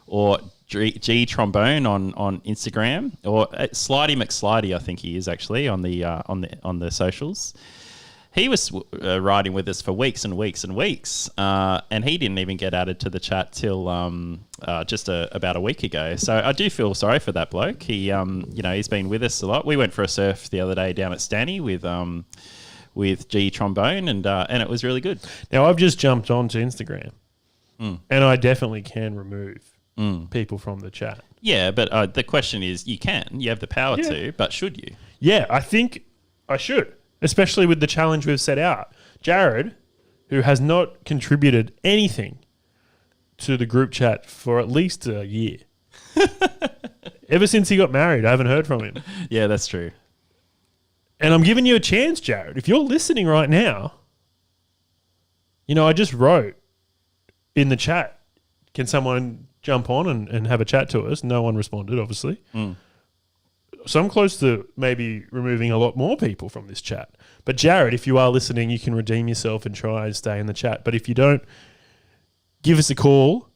or G Trombone on Instagram, or Slidey McSlidey, I think he is actually on the socials. He was riding with us for weeks and weeks and weeks, and he didn't even get added to the chat till just about a week ago. So I do feel sorry for that bloke. He, he's been with us a lot. We went for a surf the other day down at Stanny with G Trombone, and it was really good. Now I've just jumped onto Instagram, and I definitely can remove people from the chat. Yeah, but the question is, you have the power to, but should you? Yeah, I think I should, especially with the challenge we've set out. Jared, who has not contributed anything to the group chat for at least a year, Ever since he got married, I haven't heard from him. Yeah, that's true. And I'm giving you a chance, Jared. If you're listening right now, I just wrote in the chat, can someone jump on and have a chat to us? No one responded, obviously. So I'm close to maybe removing a lot more people from this chat. But Jared, if you are listening, you can redeem yourself and try and stay in the chat. But if you don't, give us a call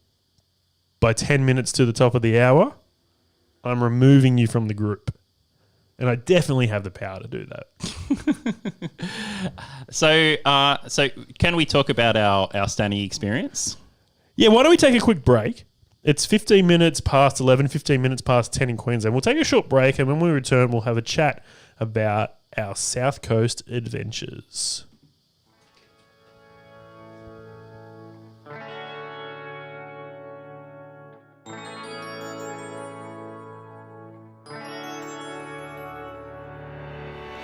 by 10 minutes to the top of the hour. I'm removing you from the group. And I definitely have the power to do that. So can we talk about our standing experience? Yeah, why don't we take a quick break? It's 15 minutes past 11, 15 minutes past 10 in Queensland. We'll take a short break, and when we return, we'll have a chat about our South Coast adventures.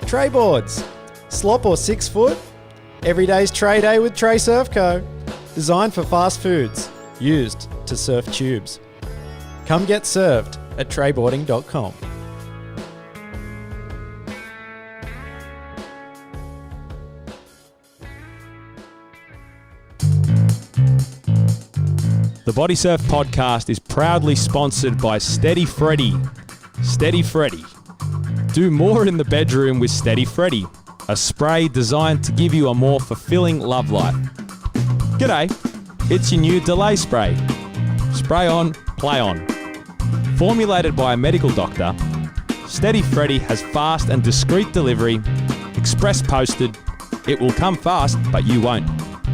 Tray boards. Slop or 6 foot? Every day's tray day with Tray Surf Co. Designed for fast foods. Used to surf tubes. Come get served at trayboarding.com. The Bodysurf Podcast is proudly sponsored by Steady Freddy. Steady Freddy. Do more in the bedroom with Steady Freddy, a spray designed to give you a more fulfilling love life. G'day, it's your new delay spray. Spray on, play on. Formulated by a medical doctor, Steady Freddy has fast and discreet delivery, express posted. It will come fast, but you won't.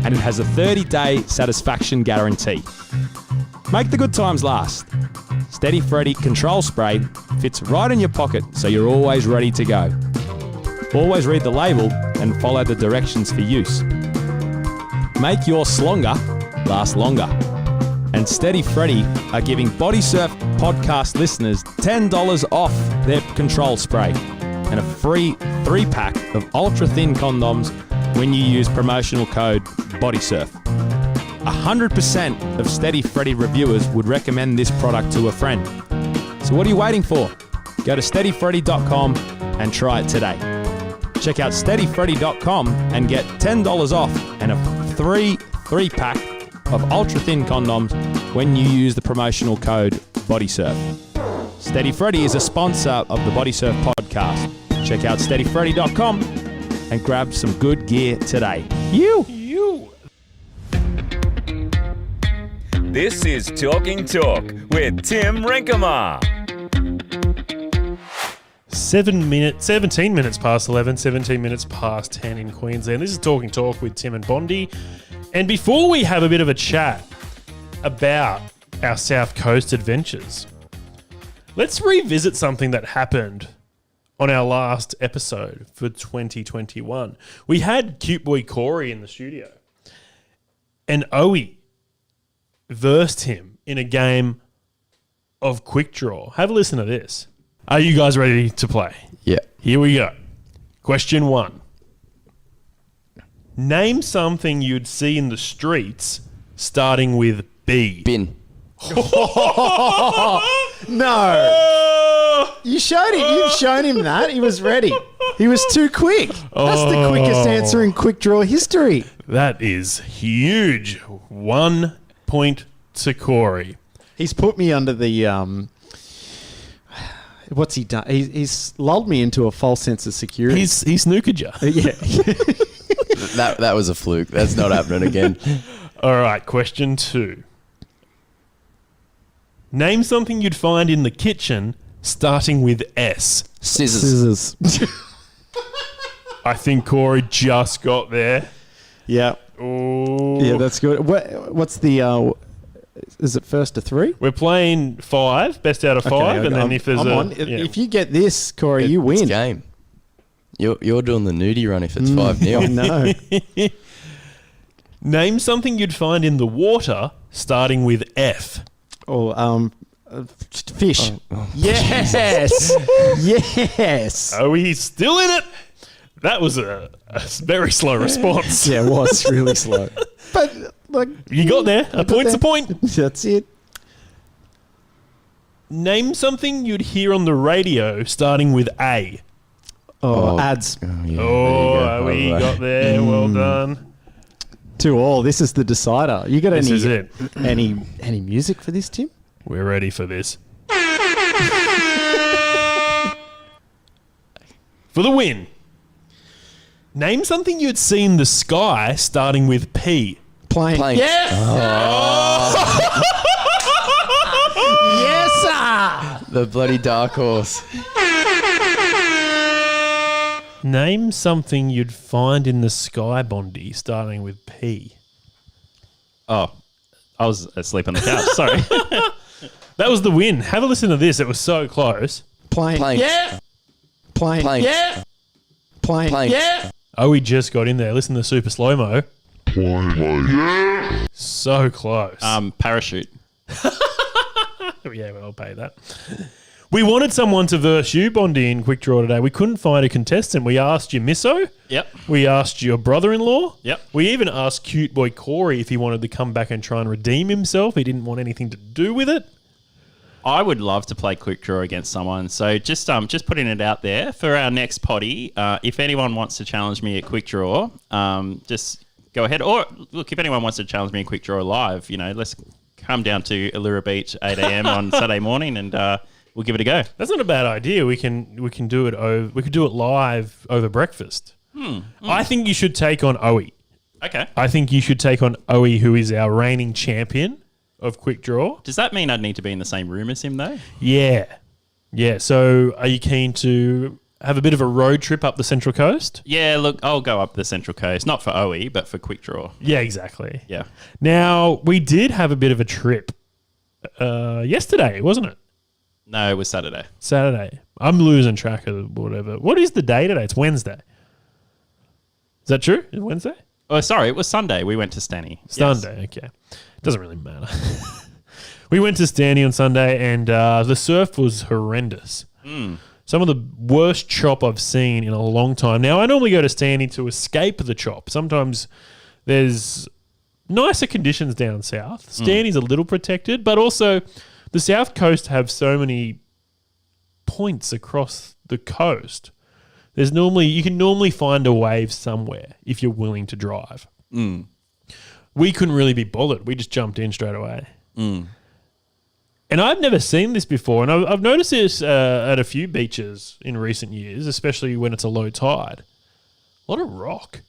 And it has a 30-day satisfaction guarantee. Make the good times last. Steady Freddy Control Spray fits right in your pocket, so you're always ready to go. Always read the label and follow the directions for use. Make your slonger last longer. And Steady Freddy are giving Bodysurf podcast listeners $10 off their control spray and a free 3-pack of ultra-thin condoms when you use promotional code BODYSURF. 100% of Steady Freddy reviewers would recommend this product to a friend. So what are you waiting for? Go to steadyfreddy.com and try it today. Check out steadyfreddy.com and get $10 off and a free 3-pack of ultra-thin condoms when you use the promotional code BODYSURF. Steady Freddy is a sponsor of the Bodysurf Podcast. Check out steadyfreddy.com and grab some good gear today. You. This is Talking Talk with Tim Renkema. 17 minutes past 11, 17 minutes past 10 in Queensland. This is Talking Talk with Tim and Bondy. And before we have a bit of a chat about our South Coast adventures, let's revisit something that happened on our last episode for 2021. We had cute boy Corey in the studio, and Owie versed him in a game of quick draw. Have a listen to this. Are you guys ready to play? Yeah. Here we go. Question 1. Name something you'd see in the streets starting with B. Bin. No. You've shown him that. He was ready. He was too quick. That's the quickest answer in quick draw history. That is huge. 1 point to Corey. He's put me under the what's he done? He's lulled me into a false sense of security. He snookered you. Yeah. That was a fluke. That's not happening again. All right, question 2. Name something you'd find in the kitchen starting with S. Scissors. I think Corey just got there. Yeah. Oh. Yeah, that's good. What's the is it first to 3? We're playing 5, best out of 5, Okay, and then if there's if you get this, Corey, you win. It's game. You're doing the nudie run if it's 5-0. No. Name something you'd find in the water starting with F. Or fish. Yes. Yes. Oh, he's still in it. That was a very slow response. Yeah, it was really slow. But like You got there. A point's a point. That's it. Name something you'd hear on the radio starting with A. Ads. Oh, we got there. Well done. 2-2. This is the decider. You got This is it. any music for this, Tim? We're ready for this. For the win. Name something you'd see in the sky starting with P. Plane. Yes! Yes, sir! The bloody dark horse. Name something you'd find in the sky, Bondy, starting with P. Oh, I was asleep on the couch. Sorry. That was the win. Have a listen to this. It was so close. Plane. Plane. Yeah. Plane. Plane. Yeah. Plane. Plane. Yeah. Oh, we just got in there. Listen to super slow-mo. So close. Parachute. Yeah, well, I'll pay that. We wanted someone to verse you, Bondy, in Quick Draw today. We couldn't find a contestant. We asked your misso. Yep. We asked your brother-in-law. Yep. We even asked cute boy Corey if he wanted to come back and try and redeem himself. He didn't want anything to do with it. I would love to play Quick Draw against someone. So just putting it out there for our next potty. If anyone wants to challenge me at Quick Draw, just go ahead. Or look, if anyone wants to challenge me in Quick Draw live, let's come down to Allura Beach 8 a.m. on Saturday morning and we'll give it a go. That's not a bad idea. We can do it. We could do it live over breakfast. I think you should take on Owie. Okay. I think you should take on Owie, who is our reigning champion of Quick Draw. Does that mean I'd need to be in the same room as him though? Yeah. So are you keen to have a bit of a road trip up the Central Coast? Yeah, look, I'll go up the Central Coast. Not for OE, but for Quick Draw. Yeah, exactly. Yeah. Now, we did have a bit of a trip yesterday, wasn't it? No, it was Saturday. Saturday. I'm losing track of whatever. What is the day today? It's Wednesday. Is that true? Is it Wednesday? Oh, sorry, it was Sunday. We went to Stanny. Sunday, okay. Doesn't really matter. We went to Stanny on Sunday and the surf was horrendous. Some of the worst chop I've seen in a long time. Now, I normally go to Stanny to escape the chop. Sometimes there's nicer conditions down south. Stanny's a little protected, but also the South Coast have so many points across the coast. You can normally find a wave somewhere if you're willing to drive. We couldn't really be bothered. We just jumped in straight away. And I've never seen this before, and I've noticed this at a few beaches in recent years, especially when it's a low tide. A lot of rock.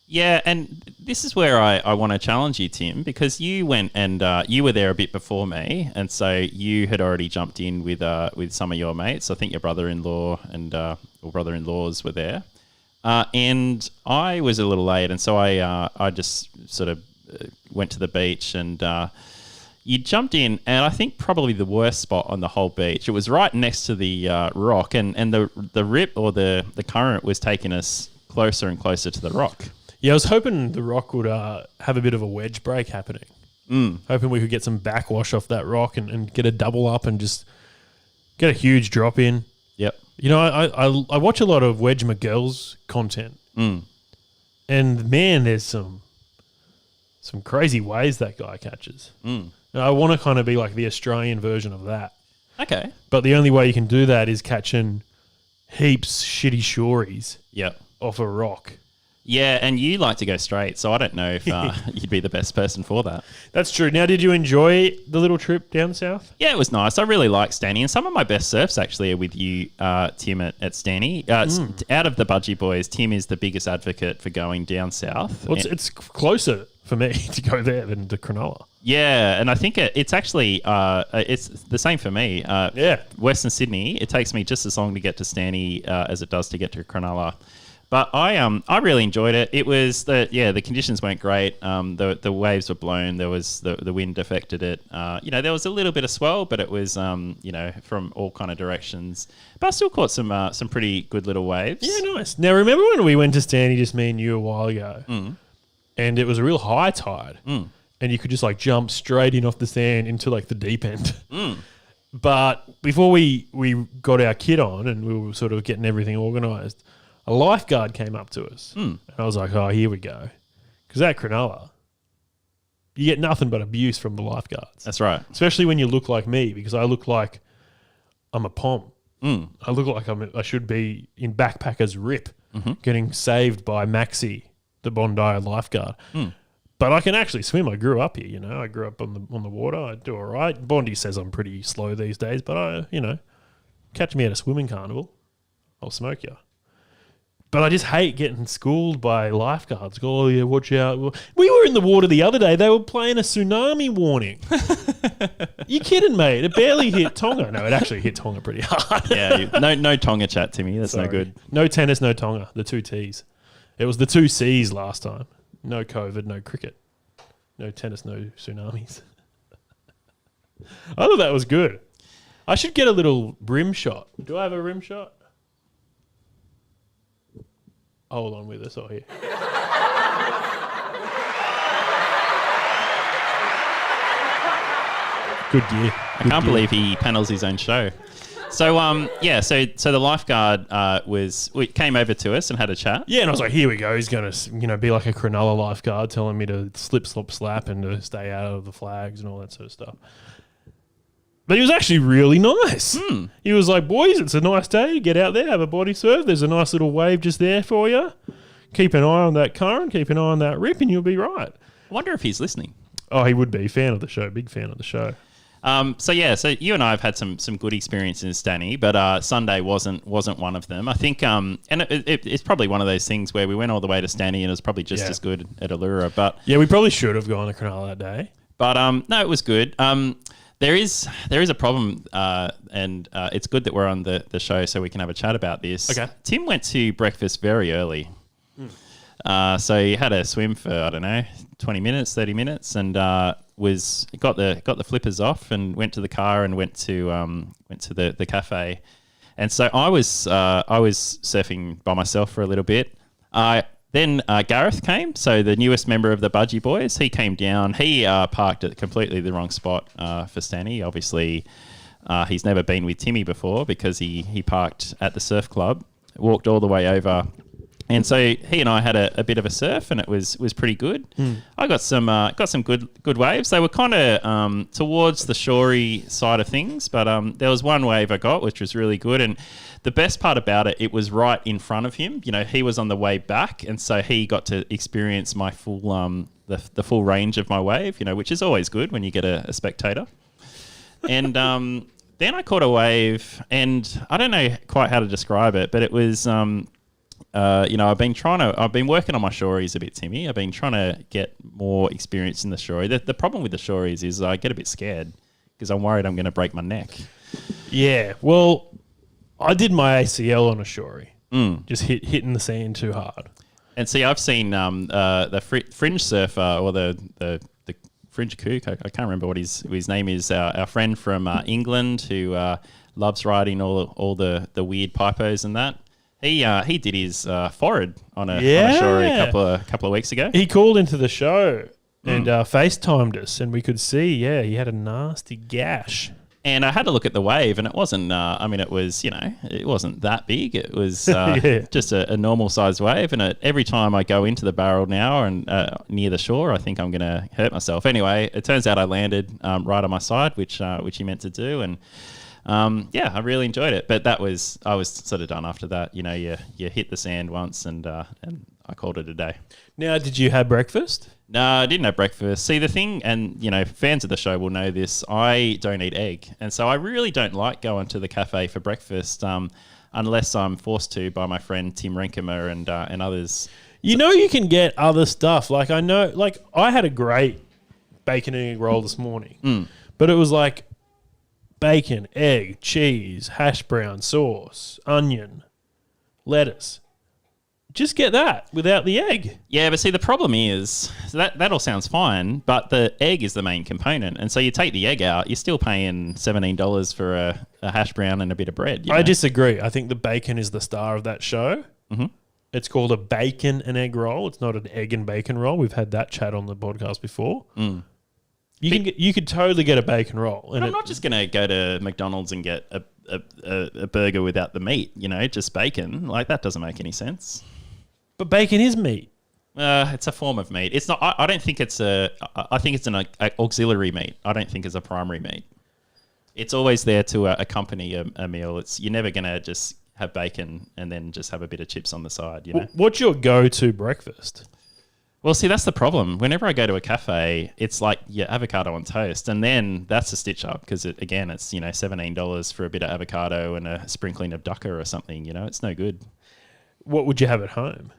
Yeah, and this is where I want to challenge you, Tim, because you went and you were there a bit before me, and so you had already jumped in with some of your mates. I think your brother-in-law and or brother-in-laws were there, and I was a little late, and so I just sort of went to the beach and you jumped in, and I think probably the worst spot on the whole beach. It was right next to the rock, and the rip or the current was taking us closer and closer to the rock. Yeah, I was hoping the rock would have a bit of a wedge break happening. Hoping we could get some backwash off that rock and get a double up and just get a huge drop in. Yep. I watch a lot of Wedge McGill's content. And man, there's some crazy ways that guy catches. And I want to kind of be like the Australian version of that. Okay. But the only way you can do that is catching heaps shitty shories Yep. off a rock. Yeah, and you like to go straight, so I don't know if you'd be the best person for that. That's true. Now, did you enjoy the little trip down south? Yeah, it was nice. I really like Stanny, and some of my best surfs actually are with you, Tim, at Stanny. Out of the Budgie boys, Tim is the biggest advocate for going down south. Well, it's closer for me to go there than to Cronulla. Yeah, and I think it's actually it's the same for me. Yeah. Western Sydney, it takes me just as long to get to Stanny as it does to get to Cronulla. But I really enjoyed it. It was the conditions weren't great. The waves were blown. There was the wind affected it. There was a little bit of swell, but it was from all kind of directions. But I still caught some pretty good little waves. Yeah, nice. Now, remember when we went to Stanny, just me and you, a while ago, and it was a real high tide, and you could just like jump straight in off the sand into like the deep end. But before we got our kit on and we were sort of getting everything organised, a lifeguard came up to us, and I was like, "Oh, here we go," because at Cronulla, You get nothing but abuse from the lifeguards. That's right. Especially when you look like me, because I look like I'm a pom. Mm. I look like I should be in backpacker's rip, getting saved by Maxi, the Bondi lifeguard. Mm. But I can actually swim. I grew up here, you know. I grew up on the water. I do all right. Bondy says I'm pretty slow these days, but catch me at a swimming carnival, I'll smoke you. But I just hate getting schooled by lifeguards. Go, oh yeah, watch out. We were in the water the other day. They were playing a tsunami warning. You kidding, mate? It barely hit Tonga. No, it actually hit Tonga pretty hard. Yeah, no Tonga chat, Timmy. That's Sorry. no good. No tennis, no Tonga. The 2 T's. It was the 2 C's last time. No COVID, no cricket. No tennis, no tsunamis. I thought that was good. I should get a little rim shot. Do I have a rim shot? Hold on with us all here. Good gear. I can't believe he panels his own show. So so the lifeguard came over to us and had a chat. Yeah, and I was like, here we go. He's going to be like a Cronulla lifeguard, telling me to slip, slop, slap, and to stay out of the flags and all that sort of stuff. But he was actually really nice. He was like, boys, it's a nice day. Get out there, have a body surf. There's a nice little wave just there for you. Keep an eye on that current, keep an eye on that rip, and you'll be right. I wonder if he's listening. Oh, he would be. Fan of the show. Big fan of the show. So you and I have had some good experiences, Danny, but Sunday wasn't one of them. I think, and it's probably one of those things where we went all the way to Stanny and it was probably just as good at Allura. But yeah, we probably should have gone to Cronulla that day. But no, it was good. There is a problem, and it's good that we're on the show so we can have a chat about this. Okay. Tim went to breakfast very early. So he had a swim for, I don't know, 20 minutes, 30 minutes, and got the flippers off and went to the car and went to the cafe. And so I was surfing by myself for a little bit. Then Gareth came, so the newest member of the Budgie Boys. He came down. He parked at completely the wrong spot for Stanny. Obviously, he's never been with Timmy before because he parked at the surf club, walked all the way over. And so he and I had a bit of a surf, and it was pretty good. I got some good waves. They were kind of towards the shorey side of things, but there was one wave I got which was really good. And the best part about it, it was right in front of him. You know, he was on the way back, and so he got to experience my full the full range of my wave. You know, which is always good when you get a spectator. And then I caught a wave, and I don't know quite how to describe it, but it was. I've been working on my shories a bit, Timmy. I've been trying to get more experience in the shory. The problem with the shories is I get a bit scared because I'm worried I'm going to break my neck. Yeah, well, I did my ACL on a shory, just hitting the sand too hard. And see, I've seen the fringe surfer or the fringe kook. I can't remember what his name is. Our friend from England who loves riding all the weird pipos and that. He did his forehead on a shory a couple of weeks ago. He called into the show and FaceTimed us, and we could see, he had a nasty gash. And I had to look at the wave, and it wasn't. It wasn't that big. It was just a normal sized wave. And every time I go into the barrel now and near the shore, I think I'm going to hurt myself. Anyway, it turns out I landed right on my side, which he meant to do, and. I really enjoyed it, but I was sort of done after that. You know, you hit the sand once, and I called it a day. Now, did you have breakfast? No, I didn't have breakfast. See, the thing, and fans of the show will know this. I don't eat egg, and so I really don't like going to the cafe for breakfast unless I'm forced to by my friend Tim Renkema and others. You know, you can get other stuff. Like I had a great bacon and egg roll this morning, but it was like. Bacon, egg, cheese, hash brown, sauce, onion, lettuce. Just get that without the egg. Yeah, but see, the problem is that all sounds fine, but the egg is the main component. And so you take the egg out, you're still paying $17 for a hash brown and a bit of bread. I disagree. I think the bacon is the star of that show. Mm-hmm. It's called a bacon and egg roll. It's not an egg and bacon roll. We've had that chat on the podcast before. You could totally get a bacon roll. And I'm not just going to go to McDonald's and get a burger without the meat, just bacon. Like, that doesn't make any sense. But bacon is meat. It's a form of meat. It's not. I don't think it's a. I think it's an auxiliary meat. I don't think it's a primary meat. It's always there to accompany a meal. You're never gonna just have bacon and then just have a bit of chips on the side. You know. What's your go-to breakfast? Well, see, that's the problem. Whenever I go to a cafe, it's like avocado on toast, and then that's a stitch up because it's $17 for a bit of avocado and a sprinkling of dukkha or something. You know, it's no good. What would you have at home?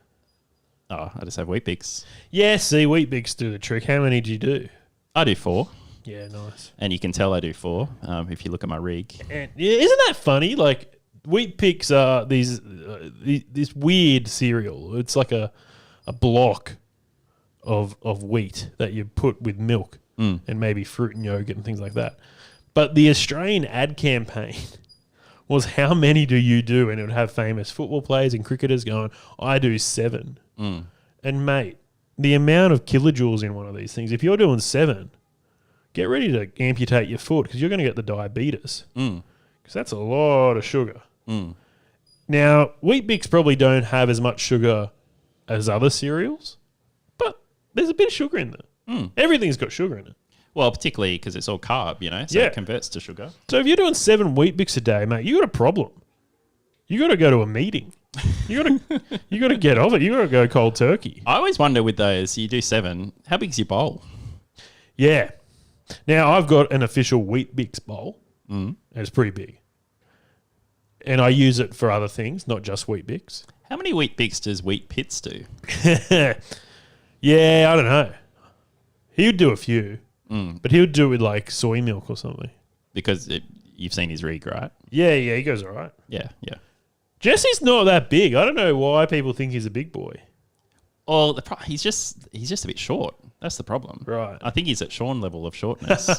Oh, I just have Wheat Bix. Yeah, see, Wheat Bix do the trick. How many do you do? I do 4. Yeah, nice. And you can tell I do 4 if you look at my rig. And isn't that funny? Like Wheat Bix are this weird cereal. It's like a block of wheat that you put with milk and maybe fruit and yogurt and things like that. But the Australian ad campaign was how many do you do? And it would have famous football players and cricketers going, I do 7. And mate, the amount of kilojoules in one of these things, if you're doing 7, get ready to amputate your foot because you're going to get the diabetes. Because that's a lot of sugar. Now, Wheat Bix probably don't have as much sugar as other cereals, but there's a bit of sugar in there. Everything's got sugar in it. Well, particularly because it's all carb, so it converts to sugar. So if you're doing 7 Wheat Bix a day, mate, you got a problem. You got to go to a meeting. You got to get off it. You got to go cold turkey. I always wonder with those, you do 7, how big's your bowl? Yeah. Now, I've got an official Wheat Bix bowl, and it's pretty big. And I use it for other things, not just Wheat Bix. How many Wheat Bix does Wheat Pits do? Yeah, I don't know. He would do a few, but he would do it with like soy milk or something. Because you've seen his rig, right? Yeah, he goes all right. Yeah. Jesse's not that big. I don't know why people think he's a big boy. Well, he's just a bit short. That's the problem. Right. I think he's at Sean level of shortness.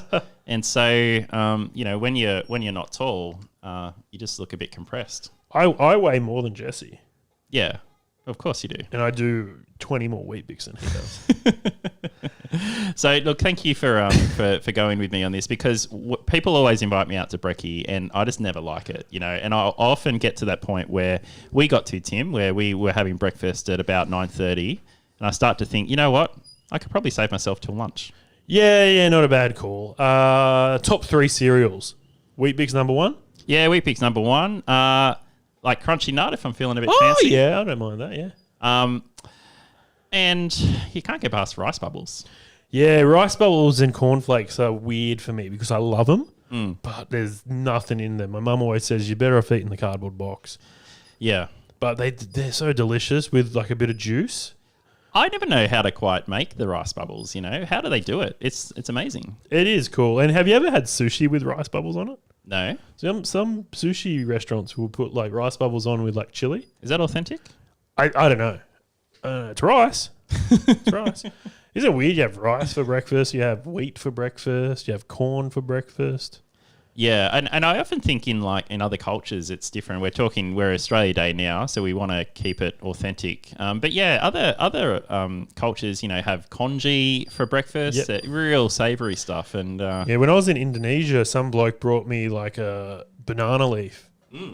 And so, when you're not tall, you just look a bit compressed. I weigh more than Jesse. Yeah, of course you do. And I do 20 more Wheat Bix than he does. So, look, thank you for going with me on this because people always invite me out to brekkie and I just never like it, and I'll often get to that point where we got to, Tim, where we were having breakfast at about 9:30 and I start to think, you know what? I could probably save myself till lunch. Yeah, not a bad call. Top 3 cereals. Wheat Bix number 1? Yeah, Wheat Bix number 1. Like Crunchy Nut if I'm feeling a bit fancy. fancy. Yeah, I don't mind that, yeah. And you can't get past Rice Bubbles. Yeah, Rice Bubbles and cornflakes are weird for me because I love them, but there's nothing in them. My mum always says you're better off eating the cardboard box. Yeah. But they're so delicious with like a bit of juice. I never know how to quite make the Rice Bubbles, How do they do it? It's amazing. It is cool. And have you ever had sushi with Rice Bubbles on it? No. Some sushi restaurants will put like Rice Bubbles on with like chili. Is that authentic? I don't know. It's rice. It's rice. Isn't it weird? You have rice for breakfast. You have wheat for breakfast. You have corn for breakfast. Yeah, and I often think in other cultures it's different. We're Australia Day now, so we want to keep it authentic. But yeah, other cultures, have congee for breakfast, real savoury stuff. And when I was in Indonesia, some bloke brought me like a banana leaf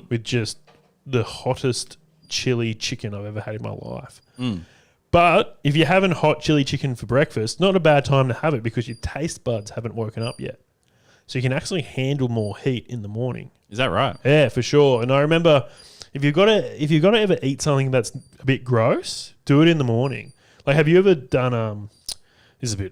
with just the hottest chili chicken I've ever had in my life. But if you're having hot chili chicken for breakfast, not a bad time to have it because your taste buds haven't woken up yet. So you can actually handle more heat in the morning. Is that right? Yeah, for sure. And I remember if you've got to ever eat something that's a bit gross, do it in the morning. Like, have you ever done this is a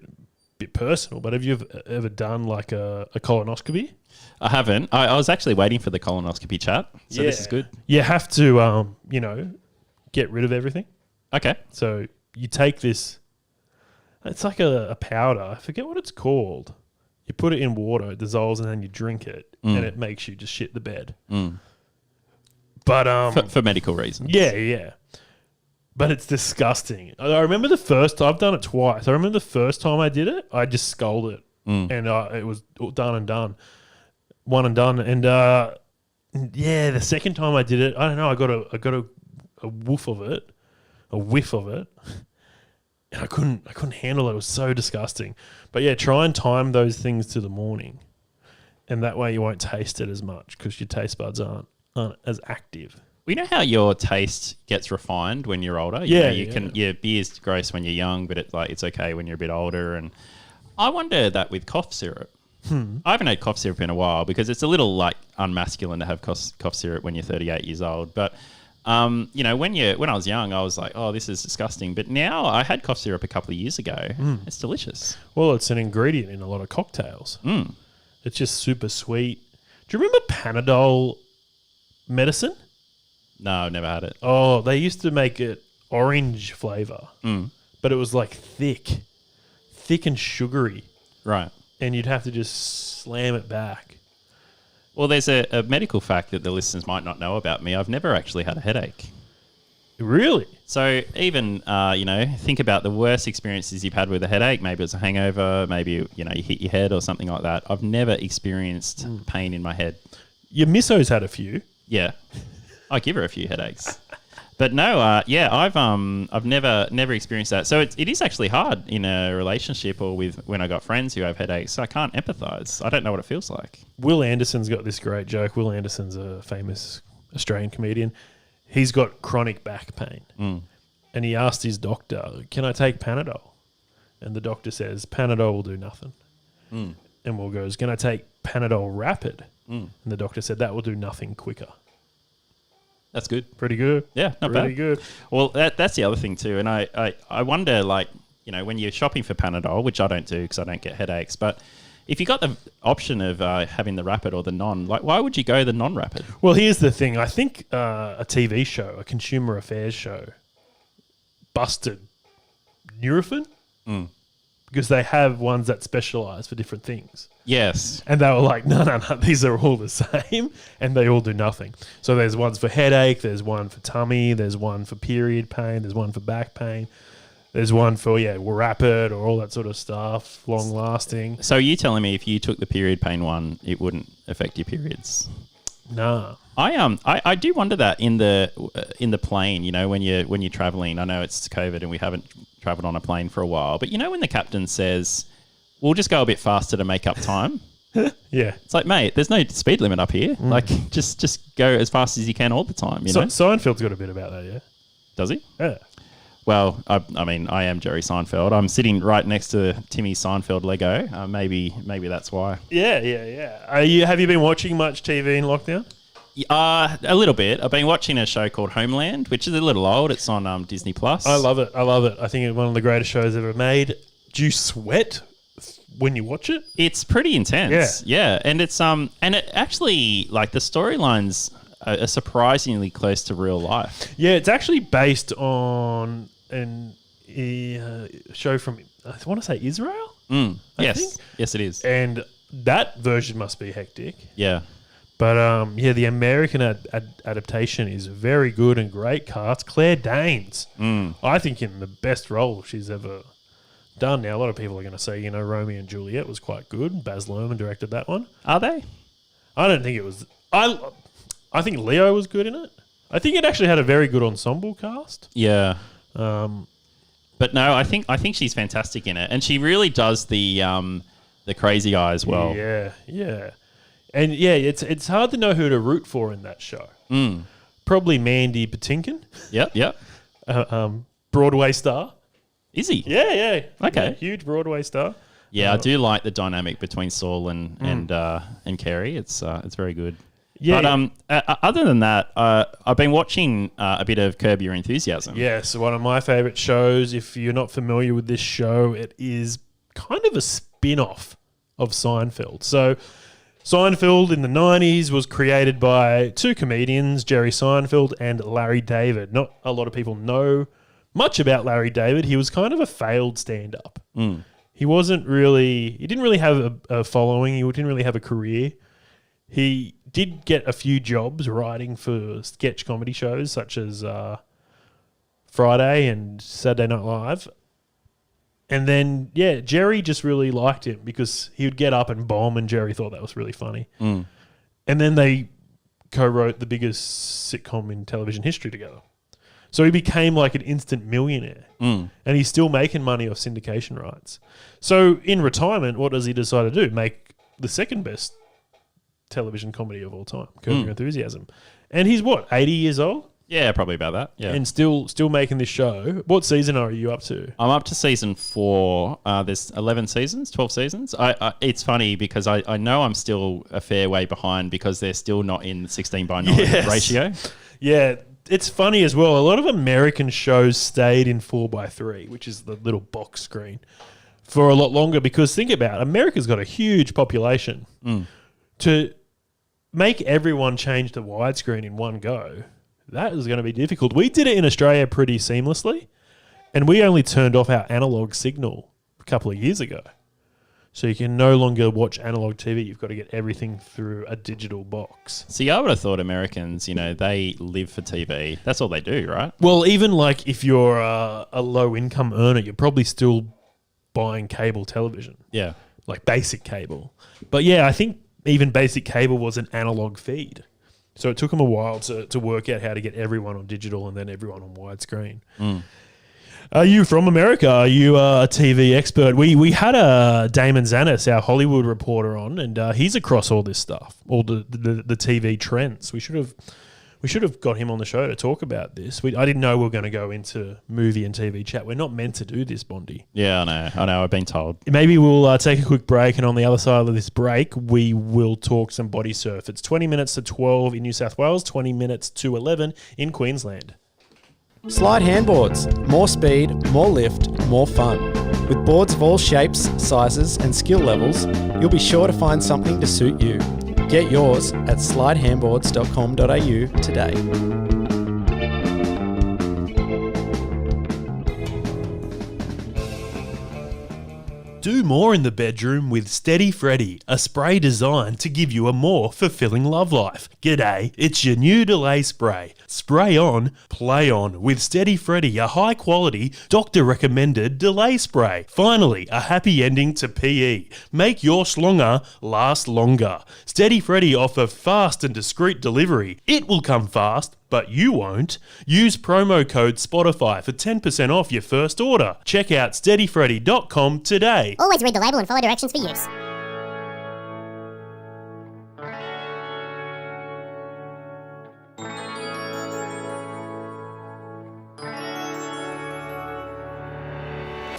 bit personal, but have you ever done like a colonoscopy? I haven't. I was actually waiting for the colonoscopy chat, so this is good. You have to get rid of everything. Okay. So you take this. It's like a powder. I forget what it's called. You put it in water, it dissolves, and then you drink it, and it makes you just shit the bed. But for medical reasons. Yeah. But it's disgusting. I remember I've done it twice. I remember the first time I did it, I just sculled it, and it was done and done, one and done. And the second time I did it, I don't know. I got a whiff of it, and I couldn't handle it. It was so disgusting. But yeah, try and time those things to the morning, and that way you won't taste it as much because your taste buds aren't as active. We know how your taste gets refined when you're older. Your beer's gross when you're young, but it's okay when you're a bit older. And I wonder that with cough syrup. I haven't had cough syrup in a while because it's a little like unmasculine to have cough syrup when you're 38 years old. But when I was young, I was like, oh, this is disgusting. But now I had cough syrup a couple of years ago. It's delicious. Well, it's an ingredient in a lot of cocktails. It's just super sweet. Do you remember Panadol medicine? No, I've never had it. Oh, they used to make it orange flavour, but it was like thick and sugary. Right. And you'd have to just slam it back. Well, there's a medical fact that the listeners might not know about me. I've never actually had a headache. Really? So even, think about the worst experiences you've had with a headache. Maybe it's a hangover. Maybe, you hit your head or something like that. I've never experienced pain in my head. Your misso's had a few. Yeah. I give her a few headaches. But no, I've never experienced that. So it is actually hard in a relationship or when I got friends who have headaches. So I can't empathise. I don't know what it feels like. Will Anderson's got this great joke. Will Anderson's a famous Australian comedian. He's got chronic back pain. And he asked his doctor, can I take Panadol? And the doctor says, Panadol will do nothing. And Will goes, can I take Panadol Rapid? And the doctor said, that will do nothing quicker. That's good. Pretty good. Yeah, not Pretty bad. good. Well, that's the other thing too. And I wonder, when you're shopping for Panadol, which I don't do because I don't get headaches, but if you got the option of having the rapid or the non, why would you go the non-rapid? Well, here's the thing. I think a TV show, a consumer affairs show, busted Nurofen because they have ones that specialise for different things. Yes. And they were like, no, these are all the same, and they all do nothing. So there's ones for headache, there's one for tummy, there's one for period pain, there's one for back pain, there's one for, rapid or all that sort of stuff, long-lasting. So are you telling me if you took the period pain one, it wouldn't affect your periods? Nah. I do wonder that in the plane, when you're traveling. I know it's COVID and we haven't travelled on a plane for a while, but when the captain says, we'll just go a bit faster to make up time. Yeah. It's like, mate, there's no speed limit up here. Just go as fast as you can all the time, you know? Seinfeld's got a bit about that, yeah? Does he? Yeah. Well, I am Jerry Seinfeld. I'm sitting right next to Timmy Seinfeld Lego. Maybe that's why. Yeah. Have you been watching much TV in lockdown? A little bit. I've been watching a show called Homeland, which is a little old. It's on Disney Plus. I love it. I think it's one of the greatest shows ever made. Do you sweat when you watch it? It's pretty intense. Yeah. And it's and it actually, the storylines are surprisingly close to real life. Yeah, it's actually based on a show from, I want to say Israel? I think. Yes, it is. And that version must be hectic. Yeah. But the American adaptation is very good and great cast. Claire Danes, I think, in the best role she's ever done. Now, a lot of people are going to say, Romeo and Juliet was quite good. Baz Luhrmann directed that one. Are they? I don't think it was. I think Leo was good in it. I think it actually had a very good ensemble cast. Yeah. But no, I think she's fantastic in it, and she really does the crazy eye as well. Yeah. And it's hard to know who to root for in that show. Probably Mandy Patinkin. Yep. Broadway star. Is he? Yeah. Okay. Yeah, huge Broadway star. Yeah, I do like the dynamic between Saul and Carrie. It's very good. Yeah. But other than that, I've been watching a bit of Curb Your Enthusiasm. Yes, one of my favourite shows. If you're not familiar with this show, it is kind of a spin-off of Seinfeld. So Seinfeld in the 90s was created by two comedians, Jerry Seinfeld and Larry David. Not a lot of people know much about Larry David. He was kind of a failed stand-up. He didn't really have a following. He didn't really have a career. He did get a few jobs writing for sketch comedy shows such as Friday and Saturday Night Live. And then, Jerry just really liked him because he would get up and bomb, and Jerry thought that was really funny. And then they co-wrote the biggest sitcom in television history together. So he became like an instant millionaire. And he's still making money off syndication rights. So in retirement, what does he decide to do? Make the second best television comedy of all time, Curb Your Enthusiasm. And he's what, 80 years old? Yeah, probably about that. Yeah. And still making this show. What season are you up to? I'm up to season 4. There's 11 seasons, 12 seasons. It's funny because I know I'm still a fair way behind because they're still not in the 16:9 ratio. Yeah, it's funny as well. A lot of American shows stayed in 4:3, which is the little box screen, for a lot longer because think about it, America's got a huge population. To make everyone change to widescreen in one go, that is going to be difficult. We did it in Australia pretty seamlessly, and we only turned off our analog signal a couple of years ago. So you can no longer watch analog TV. You've got to get everything through a digital box. See, I would have thought Americans, they live for TV. That's all they do, right? Well, even like if you're a low-income earner, you're probably still buying cable television. Yeah. Like basic cable. But yeah, I think even basic cable was an analog feed. So it took them a while to work out how to get everyone on digital and then everyone on widescreen. Are you from America? Are you a TV expert? We had Damon Zanis, our Hollywood reporter, on, and he's across all this stuff, all the TV trends. We should have got him on the show to talk about this. I didn't know we were going to go into movie and TV chat. We're not meant to do this, Bondy. Yeah, I know. I've been told. Maybe we'll take a quick break, and on the other side of this break, we will talk some body surf. It's 20 minutes to 12 in New South Wales, 20 minutes to 11 in Queensland. Slide handboards. More speed, more lift, more fun. With boards of all shapes, sizes, and skill levels, you'll be sure to find something to suit you. Get yours at slidehandboards.com.au today. Do more in the bedroom with Steady Freddy, a spray designed to give you a more fulfilling love life. G'day, it's your new delay spray. Spray on, play on with Steady Freddy, a high quality, doctor recommended delay spray. Finally, a happy ending to PE. Make your slonger last longer. Steady Freddy offer fast and discreet delivery. It will come fast, but you won't. Use promo code Spotify for 10% off your first order. Check out steadyfreddy.com today. Always read the label and follow directions for use.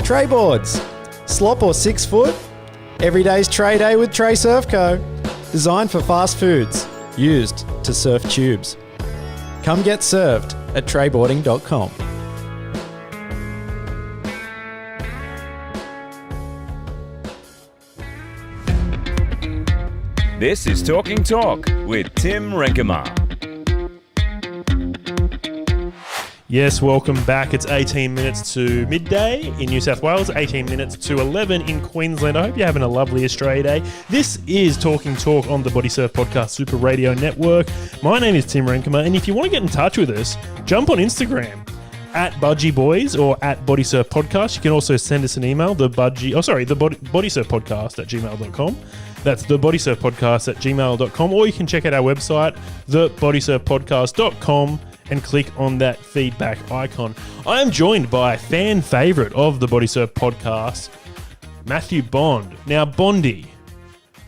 Tray boards. Slop or 6 foot? Every day's tray day with Tray Surf Co. Designed for fast foods. Used to surf tubes. Come get served at trayboarding.com. This is Talking Talk with Tim Renkema. Yes, welcome back. It's 18 minutes to midday in New South Wales, 18 minutes to 11 in Queensland. I hope you're having a lovely Australia Day. This is Talking Talk on the Bodysurf Podcast Super Radio Network. My name is Tim Renkema, and if you want to get in touch with us, jump on Instagram at Budgie Boys or at Bodysurf Podcast. You can also send us an email, Bodysurf Podcast at gmail.com. That's the Bodysurf Podcast at gmail.com, or you can check out our website, thebodysurfpodcast.com, and click on that feedback icon. I am joined by a fan favourite of the Bodysurf Podcast, Matthew Bond. Now, Bondy.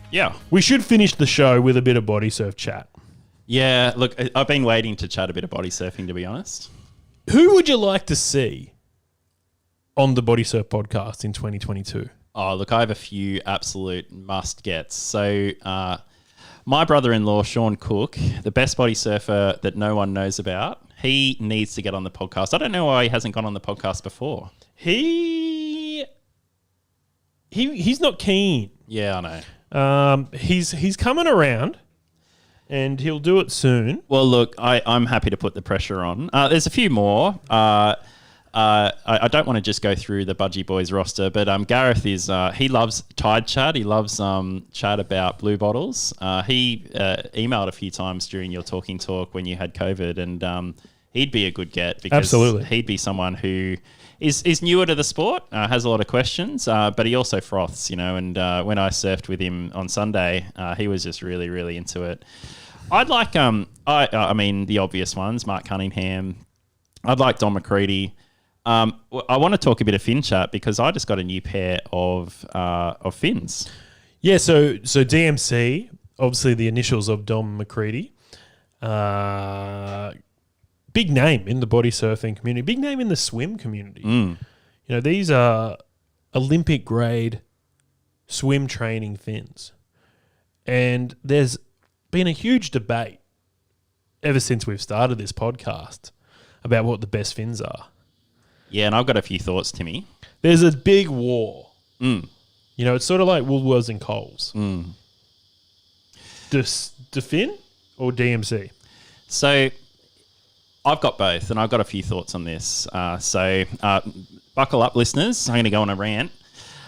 Yeah. We should finish the show with a bit of Bodysurf chat. Yeah, look, I've been waiting to chat a bit of body surfing, to be honest. Who would you like to see on the Bodysurf Podcast in 2022? Oh, look, I have a few absolute must-gets. So, my brother-in-law, Sean Cook, the best body surfer that no one knows about, he needs to get on the podcast. I don't know why he hasn't gone on the podcast before. He's not keen. Yeah, I know. He's coming around, and he'll do it soon. Well, look, I'm happy to put the pressure on. There's a few more. I don't want to just go through the Budgie Boys roster, but Gareth he loves Tide chat. He loves chat about blue bottles. He emailed a few times during your Talking Talk when you had COVID, and he'd be a good get because Absolutely. He'd be someone who is newer to the sport, has a lot of questions, but he also froths, and when I surfed with him on Sunday, he was just really, really into it. I'd like, I mean, the obvious ones, Mark Cunningham. I'd like Don McCready. I want to talk a bit of fin chat because I just got a new pair of fins. Yeah, so DMC obviously the initials of Dom McCready. Big name in the body surfing community, big name in the swim community. You know, these are Olympic grade swim training fins. And there's been a huge debate ever since we've started this podcast about what the best fins are. Yeah, and I've got a few thoughts, Timmy. There's a big war. You know, it's sort of like Woolworths and Coles. Fin or DMC? So I've got both, and I've got a few thoughts on this. So buckle up, listeners. I'm going to go on a rant.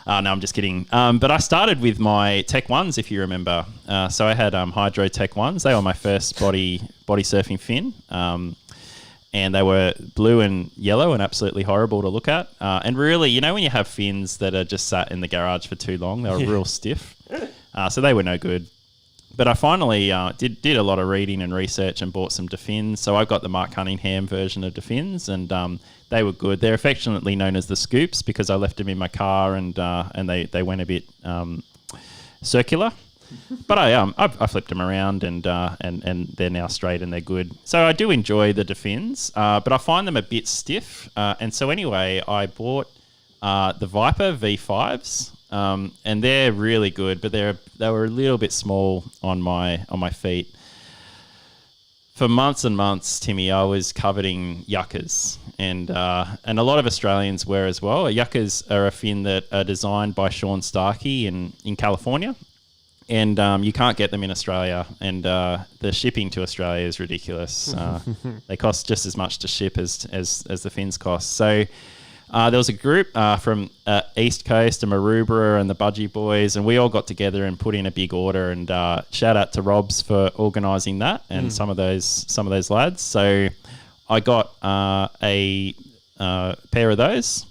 No, I'm just kidding. But I started with my Tech 1s, if you remember. So I had Hydro Tech 1s. They were my first body surfing fin. And they were blue and yellow and absolutely horrible to look at. And really, you know when you have fins that are just sat in the garage for too long, they were real stiff. So they were no good. But I finally did a lot of reading and research and bought some Defins. So I got the Mark Cunningham version of Defins, and they were good. They're affectionately known as the Scoops because I left them in my car and they went a bit circular. But I flipped them around and they're now straight and they're good. So I do enjoy the Defins, but I find them a bit stiff. And so anyway, I bought the Viper V5s. And they're really good, but they were a little bit small on my feet. For months and months, Timmy, I was coveting yuccas, and a lot of Australians were as well. Yuccas are a fin that are designed by Sean Starkey in California, and you can't get them in Australia, and the shipping to Australia is ridiculous. They cost just as much to ship as the fins cost. So there was a group from East Coast and Maroubra and the Budgie Boys, and we all got together and put in a big order. And shout out to Robs for organising that and some of those lads. So I got a pair of those,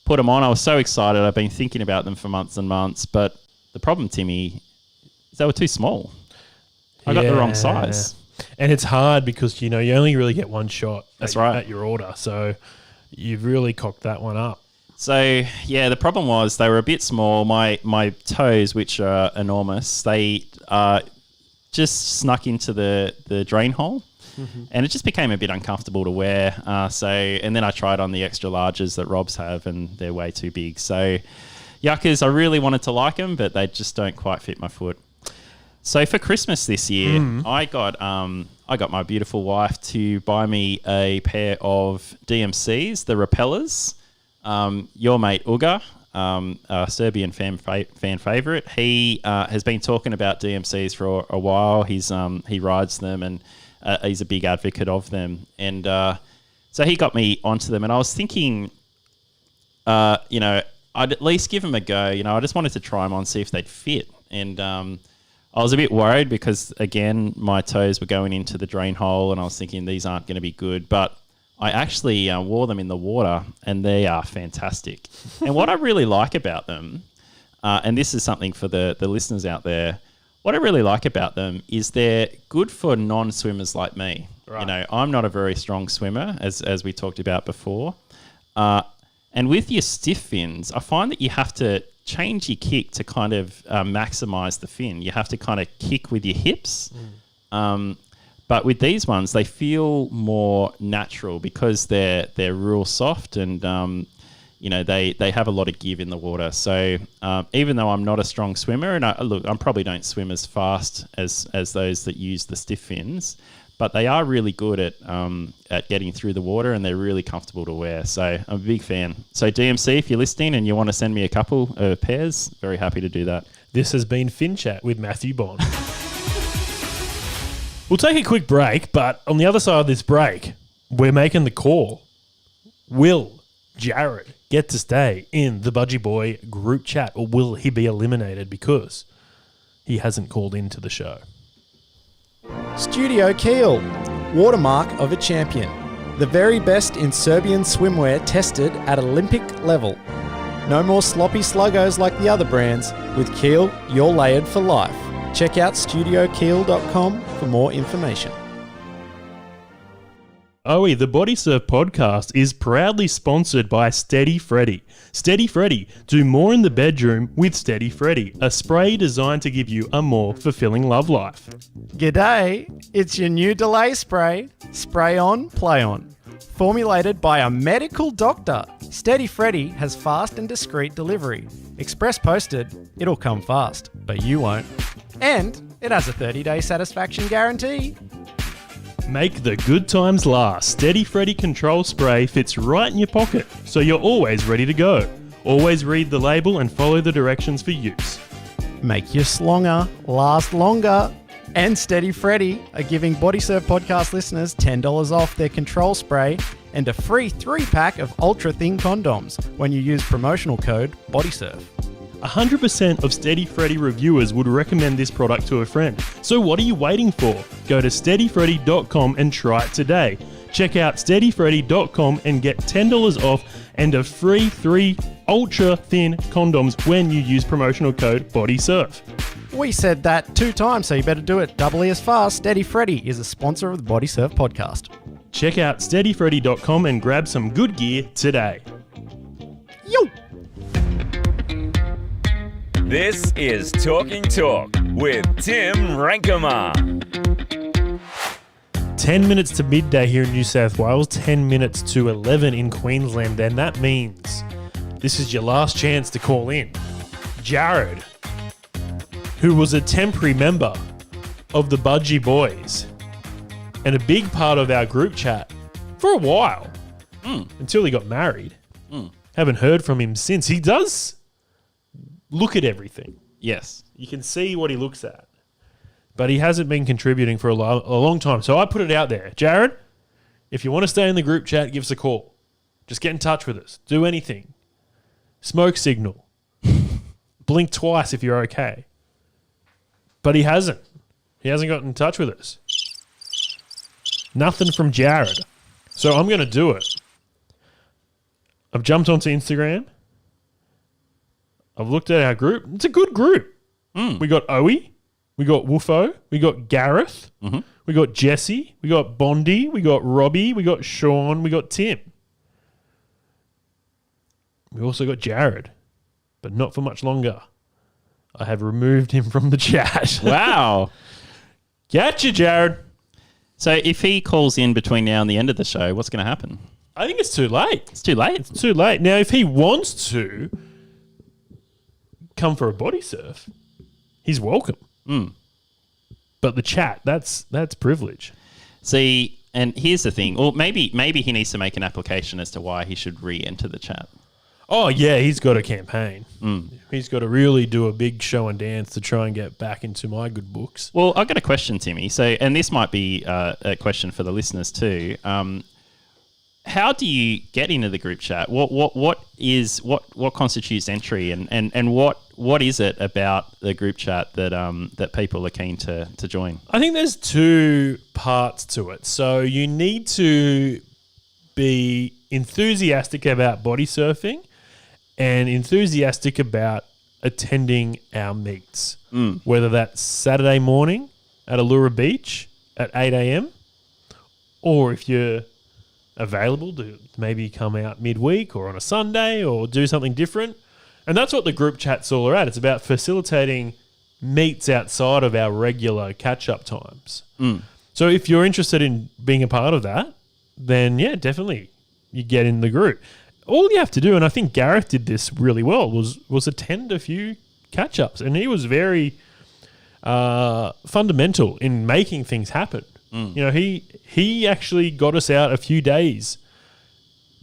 put them on. I was so excited. I've been thinking about them for months and months. But the problem, Timmy, is they were too small. I got the wrong size. And it's hard because, you know, you only really get one shot at your order. So you've really cocked that one up. So, yeah, the problem was they were a bit small. My toes, which are enormous, they just snuck into the drain hole. And it just became a bit uncomfortable to wear. And then I tried on the extra larges that Robs have, and they're way too big. So yuccas, I really wanted to like them, but they just don't quite fit my foot. So for Christmas this year, I got my beautiful wife to buy me a pair of DMCs, the Repellers. Your mate Uga, a Serbian fan favorite, he has been talking about DMCs for a while. He rides them and he's a big advocate of them. And so he got me onto them, and I was thinking, I'd at least give them a go. You know, I just wanted to try them on, see if they'd fit. And I was a bit worried because, again, my toes were going into the drain hole and I was thinking these aren't going to be good. But I actually wore them in the water and they are fantastic. And what I really like about them, and this is something for the listeners out there, what I really like about them is they're good for non-swimmers like me. Right. You know, I'm not a very strong swimmer, as we talked about before. And with your stiff fins, I find that you have to change your kick to kind of maximize the fin. You have to kind of kick with your hips. But with these ones, they feel more natural because they're real soft and they have a lot of give in the water. So even though I'm not a strong swimmer, and I probably don't swim as fast as those that use the stiff fins, but they are really good at getting through the water, and they're really comfortable to wear. So I'm a big fan. So DMC, if you're listening and you want to send me a couple of pairs, very happy to do that. This has been Fin Chat with Matthew Bond. We'll take a quick break, but on the other side of this break, we're making the call. Will Jared get to stay in the Budgie Boy group chat, or will he be eliminated because he hasn't called into the show? Studio Keel, watermark of a champion. The very best in Serbian swimwear tested at Olympic level. No more sloppy sluggos like the other brands. With Keel, you're layered for life. Check out studiokeel.com for more information. The Bodysurf Podcast is proudly sponsored by Steady Freddy. Steady Freddy, do more in the bedroom with Steady Freddy, a spray designed to give you a more fulfilling love life. G'day, it's your new delay spray. Spray on, play on. Formulated by a medical doctor, Steady Freddy has fast and discreet delivery. Express posted, it'll come fast, but you won't. And it has a 30-day satisfaction guarantee. Make the good times last. Steady Freddy Control Spray fits right in your pocket, so you're always ready to go. Always read the label and follow the directions for use. Make your slonger last longer. And Steady Freddy are giving Bodysurf Podcast listeners $10 off their control spray and a free 3-pack of ultra-thin condoms when you use promotional code BODYSURF. 100% of Steady Freddy reviewers would recommend this product to a friend. So what are you waiting for? Go to steadyfreddy.com and try it today. Check out steadyfreddy.com and get $10 off and a free 3 ultra-thin condoms when you use promotional code BODYSURF. We said that 2 times, so you better do it doubly as fast. Steady Freddy is a sponsor of the Bodysurf Podcast. Check out steadyfreddy.com and grab some good gear today. Yo! This is Talking Talk with Tim Rankema. 10 minutes to midday here in New South Wales, 10 minutes to 11 in Queensland, and that means this is your last chance to call in. Jared, who was a temporary member of the Budgie Boys and a big part of our group chat for a while until he got married. Haven't heard from him since. He does look at everything. Yes. You can see what he looks at. But he hasn't been contributing for a long time. So I put it out there. Jared, if you want to stay in the group chat, give us a call. Just get in touch with us. Do anything. Smoke signal. Blink twice if you're okay. But he hasn't. He hasn't gotten in touch with us. Nothing from Jared. So I'm going to do it. I've jumped onto Instagram. I've looked at our group. It's a good group. We got Owie. We got Woofo. We got Gareth. We got Jesse. We got Bondy. We got Robbie. We got Sean. We got Tim. We also got Jared. But not for much longer. I have removed him from the chat. Wow. Gotcha, Jared. So if he calls in between now and the end of the show, what's going to happen? I think it's too late. It's too late. It's too late. Now, if he wants to come for a body surf, he's welcome. But the chat, that's privilege. See, and here's the thing. Or maybe he needs to make an application as to why he should re-enter the chat. Oh, yeah, he's got a campaign. He's got to really do a big show and dance to try and get back into my good books. Well, I've got a question, Timmy. So, and this might be a question for the listeners too. How do you get into the group chat? What constitutes entry, and what is it about the group chat that people are keen to join? I think there's 2 parts to it. So you need to be enthusiastic about body surfing and enthusiastic about attending our meets, whether that's Saturday morning at Allura Beach at 8 a.m. or if you're available to maybe come out midweek or on a Sunday or do something different. And that's what the group chat's all about. It's about facilitating meets outside of our regular catch-up times. So if you're interested in being a part of that, then yeah, definitely you get in the group. All you have to do, and I think Gareth did this really well, was attend a few catch-ups. And he was very fundamental in making things happen. You know, he actually got us out a few days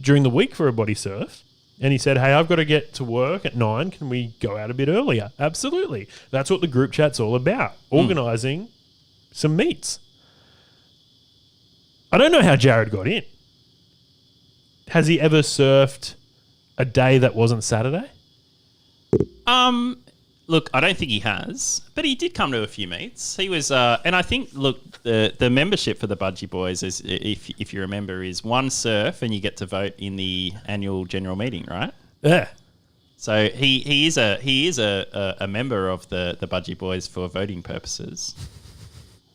during the week for a body surf. And he said, hey, I've got to get to work at 9. Can we go out a bit earlier? Absolutely. That's what the group chat's all about, organising some meets. I don't know how Jared got in. Has he ever surfed a day that wasn't Saturday? Look, I don't think he has, but he did come to a few meets. He was, and I think, look, the membership for the Budgie Boys is, if you remember, is 1 surf and you get to vote in the annual general meeting, right? Yeah. So he is a member of the Budgie Boys for voting purposes.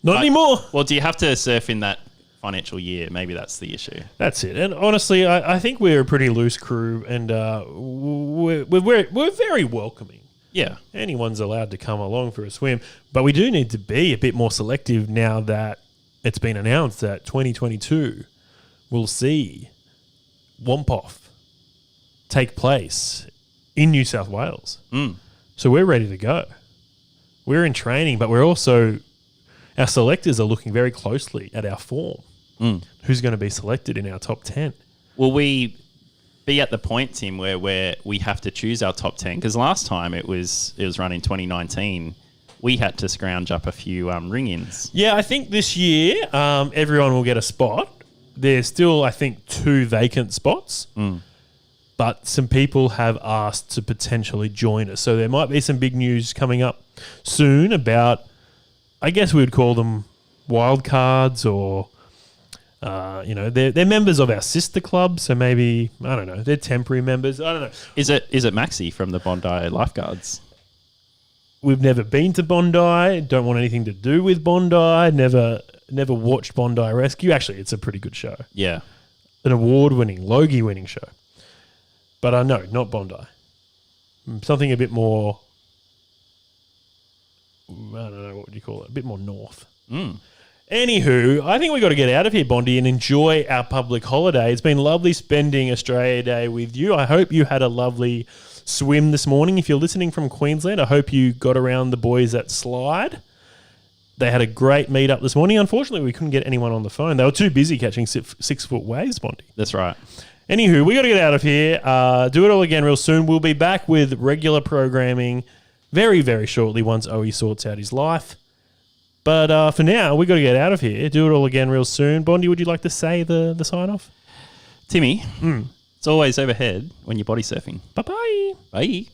Not anymore. Well, do you have to surf in that financial year. Maybe that's the issue. That's it. And honestly, I think we're a pretty loose crew, and we're very welcoming. Yeah. Anyone's allowed to come along for a swim, but we do need to be a bit more selective now that it's been announced that 2022 will see Wompoff take place in New South Wales. So we're ready to go. We're in training, but we're also, our selectors are looking very closely at our form. Who's going to be selected in our top 10? Will we be at the point, Tim, where we have to choose our top 10? Because last time it was run in 2019. We had to scrounge up a few ring-ins. Yeah, I think this year everyone will get a spot. There's still, I think, 2 vacant spots. But some people have asked to potentially join us. So there might be some big news coming up soon about, I guess we would call them wild cards, or, they're members of our sister club. So maybe, I don't know, they're temporary members. I don't know. Is it Maxi from the Bondi Lifeguards? We've never been to Bondi, don't want anything to do with Bondi, never watched Bondi Rescue. Actually, it's a pretty good show. Yeah. An award-winning, Logie-winning show. But no, not Bondi. Something a bit more, I don't know, what would you call it? A bit more north. Anywho, I think we've got to get out of here, Bondy, and enjoy our public holiday. It's been lovely spending Australia Day with you. I hope you had a lovely swim this morning. If you're listening from Queensland, I hope you got around the boys at Slide. They had a great meet-up this morning. Unfortunately, we couldn't get anyone on the phone. They were too busy catching 6-foot waves, Bondy. That's right. Anywho, we got to get out of here. Do it all again real soon. We'll be back with regular programming very, very shortly once Owie sorts out his life. But for now, we got to get out of here. Do it all again real soon. Bondy, would you like to say the sign-off? Timmy, it's always overhead when you're body surfing. Bye-bye. Bye.